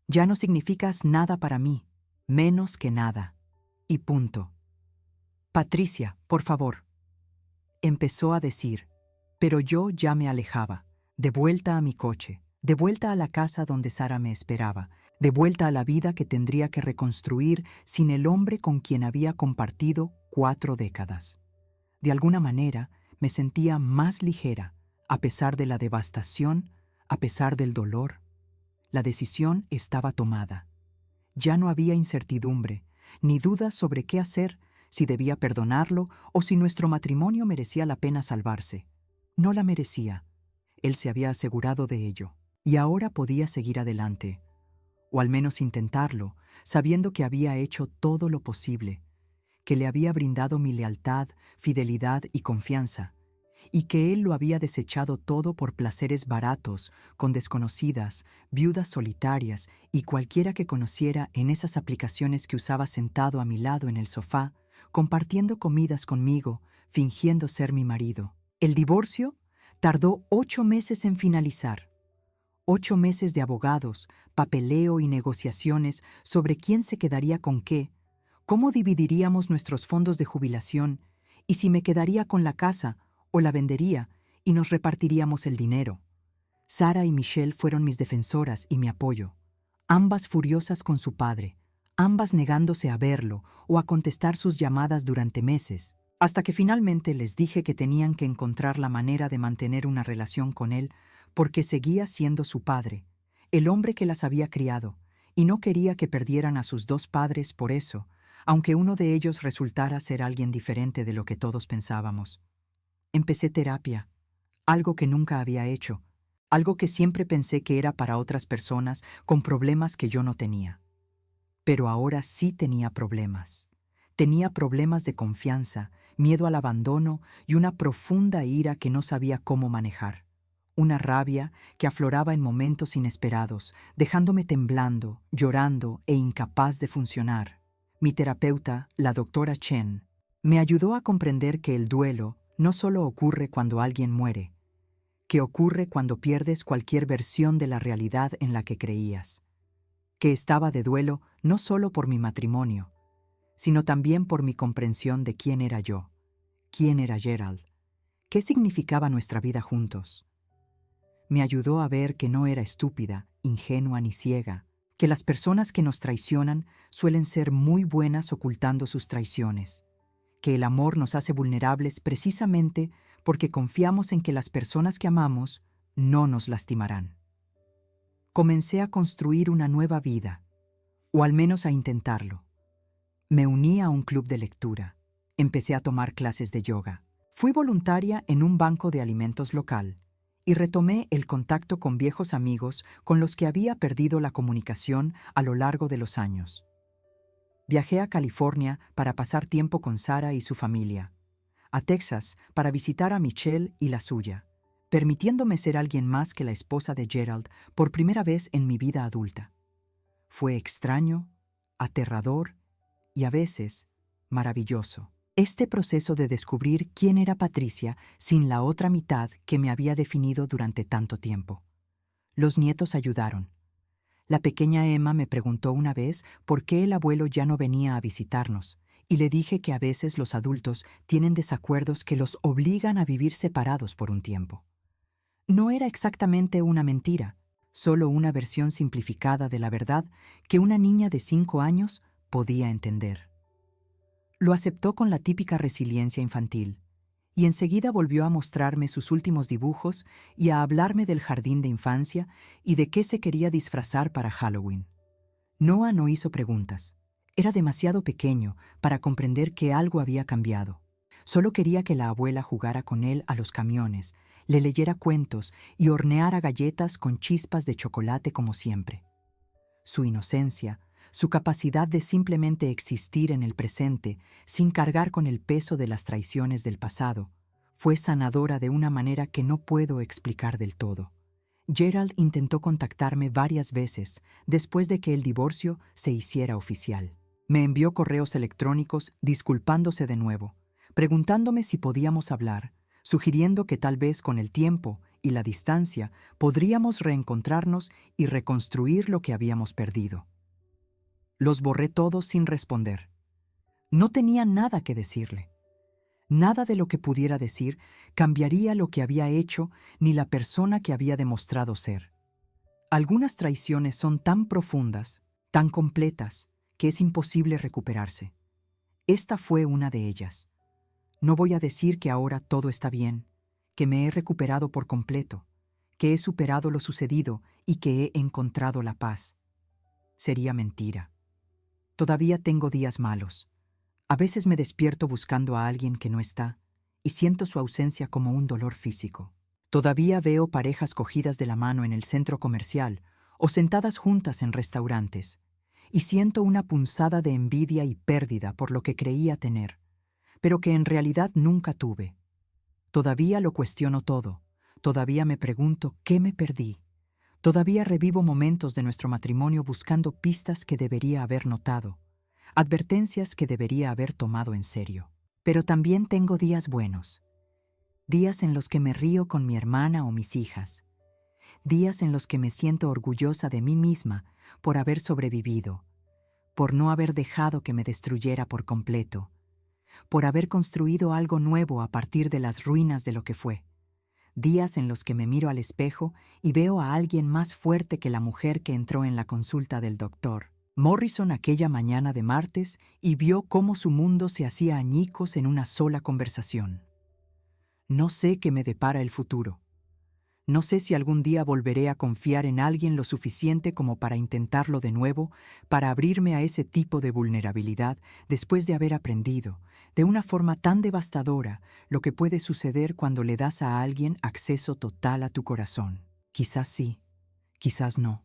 Speaker 1: Ya no significas nada para mí, menos que nada. Y punto. Patricia, por favor. Empezó a decir, pero yo ya me alejaba, de vuelta a mi coche, de vuelta a la casa donde Sara me esperaba, de vuelta a la vida que tendría que reconstruir sin el hombre con quien había compartido 4 décadas. De alguna manera, me sentía más ligera, a pesar de la devastación, a pesar del dolor. La decisión estaba tomada. Ya no había incertidumbre, ni dudas sobre qué hacer, si debía perdonarlo o si nuestro matrimonio merecía la pena salvarse. No la merecía. Él se había asegurado de ello. Y ahora podía seguir adelante, o al menos intentarlo, sabiendo que había hecho todo lo posible, que le había brindado mi lealtad, fidelidad y confianza, y que él lo había desechado todo por placeres baratos, con desconocidas, viudas solitarias y cualquiera que conociera en esas aplicaciones que usaba sentado a mi lado en el sofá, compartiendo comidas conmigo, fingiendo ser mi marido. El divorcio tardó 8 meses en finalizar. 8 meses de abogados, papeleo y negociaciones sobre quién se quedaría con qué, cómo dividiríamos nuestros fondos de jubilación y si me quedaría con la casa o la vendería y nos repartiríamos el dinero. Sara y Michelle fueron mis defensoras y mi apoyo, ambas furiosas con su padre, ambas negándose a verlo o a contestar sus llamadas durante meses, hasta que finalmente les dije que tenían que encontrar la manera de mantener una relación con él porque seguía siendo su padre, el hombre que las había criado, y no quería que perdieran a sus 2 padres por eso, aunque uno de ellos resultara ser alguien diferente de lo que todos pensábamos. Empecé terapia, algo que nunca había hecho, algo que siempre pensé que era para otras personas con problemas que yo no tenía. Pero ahora sí tenía problemas. Tenía problemas de confianza, miedo al abandono y una profunda ira que no sabía cómo manejar. Una rabia que afloraba en momentos inesperados, dejándome temblando, llorando e incapaz de funcionar. Mi terapeuta, la doctora Chen, me ayudó a comprender que el duelo no solo ocurre cuando alguien muere, que ocurre cuando pierdes cualquier versión de la realidad en la que creías, que estaba de duelo no solo por mi matrimonio, sino también por mi comprensión de quién era yo, quién era Gerald, qué significaba nuestra vida juntos. Me ayudó a ver que no era estúpida, ingenua ni ciega, que las personas que nos traicionan suelen ser muy buenas ocultando sus traiciones, que el amor nos hace vulnerables precisamente porque confiamos en que las personas que amamos no nos lastimarán. Comencé a construir una nueva vida, o al menos a intentarlo. Me uní a un club de lectura, empecé a tomar clases de yoga, fui voluntaria en un banco de alimentos local, y retomé el contacto con viejos amigos con los que había perdido la comunicación a lo largo de los años. Viajé a California para pasar tiempo con Sara y su familia, a Texas para visitar a Michelle y la suya, permitiéndome ser alguien más que la esposa de Gerald por primera vez en mi vida adulta. Fue extraño, aterrador y a veces maravilloso. Este proceso de descubrir quién era Patricia sin la otra mitad que me había definido durante tanto tiempo. Los nietos ayudaron. La pequeña Emma me preguntó una vez por qué el abuelo ya no venía a visitarnos, y le dije que a veces los adultos tienen desacuerdos que los obligan a vivir separados por un tiempo. No era exactamente una mentira, solo una versión simplificada de la verdad que una niña de 5 años podía entender. Lo aceptó con la típica resiliencia infantil, y enseguida volvió a mostrarme sus últimos dibujos y a hablarme del jardín de infancia y de qué se quería disfrazar para Halloween. Noah no hizo preguntas. Era demasiado pequeño para comprender que algo había cambiado. Solo quería que la abuela jugara con él a los camiones, le leyera cuentos y horneara galletas con chispas de chocolate como siempre. Su inocencia, su capacidad de simplemente existir en el presente sin cargar con el peso de las traiciones del pasado, fue sanadora de una manera que no puedo explicar del todo. Gerald intentó contactarme varias veces después de que el divorcio se hiciera oficial. Me envió correos electrónicos disculpándose de nuevo, preguntándome si podíamos hablar, sugiriendo que tal vez con el tiempo y la distancia podríamos reencontrarnos y reconstruir lo que habíamos perdido. Los borré todos sin responder. No tenía nada que decirle. Nada de lo que pudiera decir cambiaría lo que había hecho ni la persona que había demostrado ser. Algunas traiciones son tan profundas, tan completas, que es imposible recuperarse. Esta fue una de ellas. No voy a decir que ahora todo está bien, que me he recuperado por completo, que he superado lo sucedido y que he encontrado la paz. Sería mentira. Todavía tengo días malos. A veces me despierto buscando a alguien que no está y siento su ausencia como un dolor físico. Todavía veo parejas cogidas de la mano en el centro comercial o sentadas juntas en restaurantes y siento una punzada de envidia y pérdida por lo que creía tener, pero que en realidad nunca tuve. Todavía lo cuestiono todo, todavía me pregunto qué me perdí. Todavía revivo momentos de nuestro matrimonio buscando pistas que debería haber notado, advertencias que debería haber tomado en serio. Pero también tengo días buenos, días en los que me río con mi hermana o mis hijas, días en los que me siento orgullosa de mí misma por haber sobrevivido, por no haber dejado que me destruyera por completo, por haber construido algo nuevo a partir de las ruinas de lo que fue. Días en los que me miro al espejo y veo a alguien más fuerte que la mujer que entró en la consulta del doctor Morrison aquella mañana de martes y vio cómo su mundo se hacía añicos en una sola conversación. No sé qué me depara el futuro. No sé si algún día volveré a confiar en alguien lo suficiente como para intentarlo de nuevo, para abrirme a ese tipo de vulnerabilidad después de haber aprendido, de una forma tan devastadora, lo que puede suceder cuando le das a alguien acceso total a tu corazón. Quizás sí, quizás no.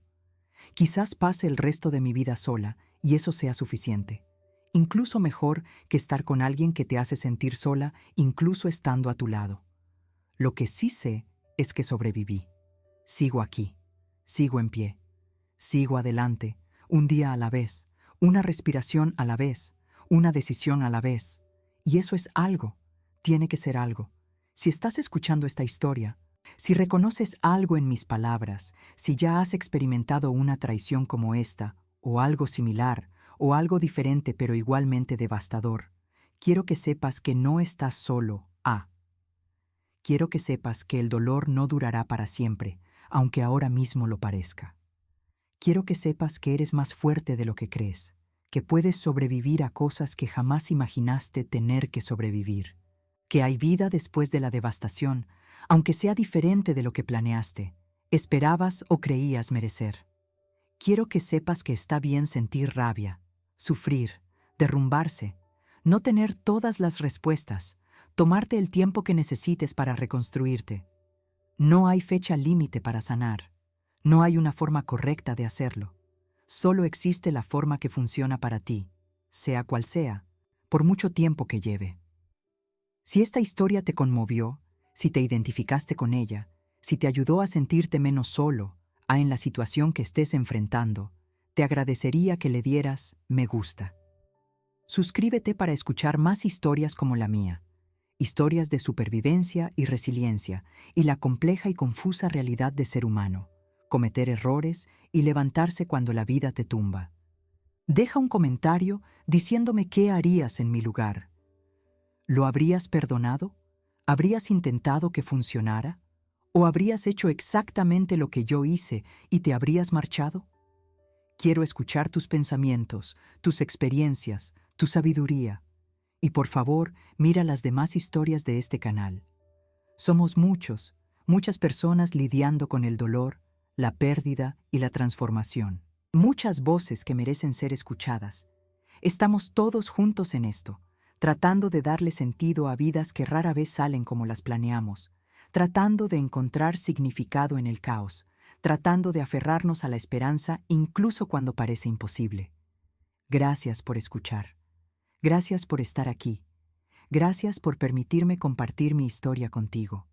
Speaker 1: Quizás pase el resto de mi vida sola y eso sea suficiente. Incluso mejor que estar con alguien que te hace sentir sola, incluso estando a tu lado. Lo que sí sé es que sobreviví. Sigo aquí, sigo en pie, sigo adelante, un día a la vez, una respiración a la vez, una decisión a la vez. Y eso es algo, tiene que ser algo. Si estás escuchando esta historia, si reconoces algo en mis palabras, si ya has experimentado una traición como esta, o algo similar, o algo diferente pero igualmente devastador, quiero que sepas que no estás solo. Quiero que sepas que el dolor no durará para siempre, aunque ahora mismo lo parezca. Quiero que sepas que eres más fuerte de lo que crees, que puedes sobrevivir a cosas que jamás imaginaste tener que sobrevivir, que hay vida después de la devastación, aunque sea diferente de lo que planeaste, esperabas o creías merecer. Quiero que sepas que está bien sentir rabia, sufrir, derrumbarse, no tener todas las respuestas, tomarte el tiempo que necesites para reconstruirte. No hay fecha límite para sanar. No hay una forma correcta de hacerlo. Solo existe la forma que funciona para ti, sea cual sea, por mucho tiempo que lleve. Si esta historia te conmovió, si te identificaste con ella, si te ayudó a sentirte menos solo, en la situación que estés enfrentando, te agradecería que le dieras me gusta. Suscríbete para escuchar más historias como la mía. Historias de supervivencia y resiliencia y la compleja y confusa realidad de ser humano, cometer errores y levantarse cuando la vida te tumba. Deja un comentario diciéndome qué harías en mi lugar. ¿Lo habrías perdonado? ¿Habrías intentado que funcionara? ¿O habrías hecho exactamente lo que yo hice y te habrías marchado? Quiero escuchar tus pensamientos, tus experiencias, tu sabiduría. Y por favor, mira las demás historias de este canal. Somos muchas personas lidiando con el dolor, la pérdida y la transformación. Muchas voces que merecen ser escuchadas. Estamos todos juntos en esto, tratando de darle sentido a vidas que rara vez salen como las planeamos, tratando de encontrar significado en el caos, tratando de aferrarnos a la esperanza incluso cuando parece imposible. Gracias por escuchar. Gracias por estar aquí. Gracias por permitirme compartir mi historia contigo.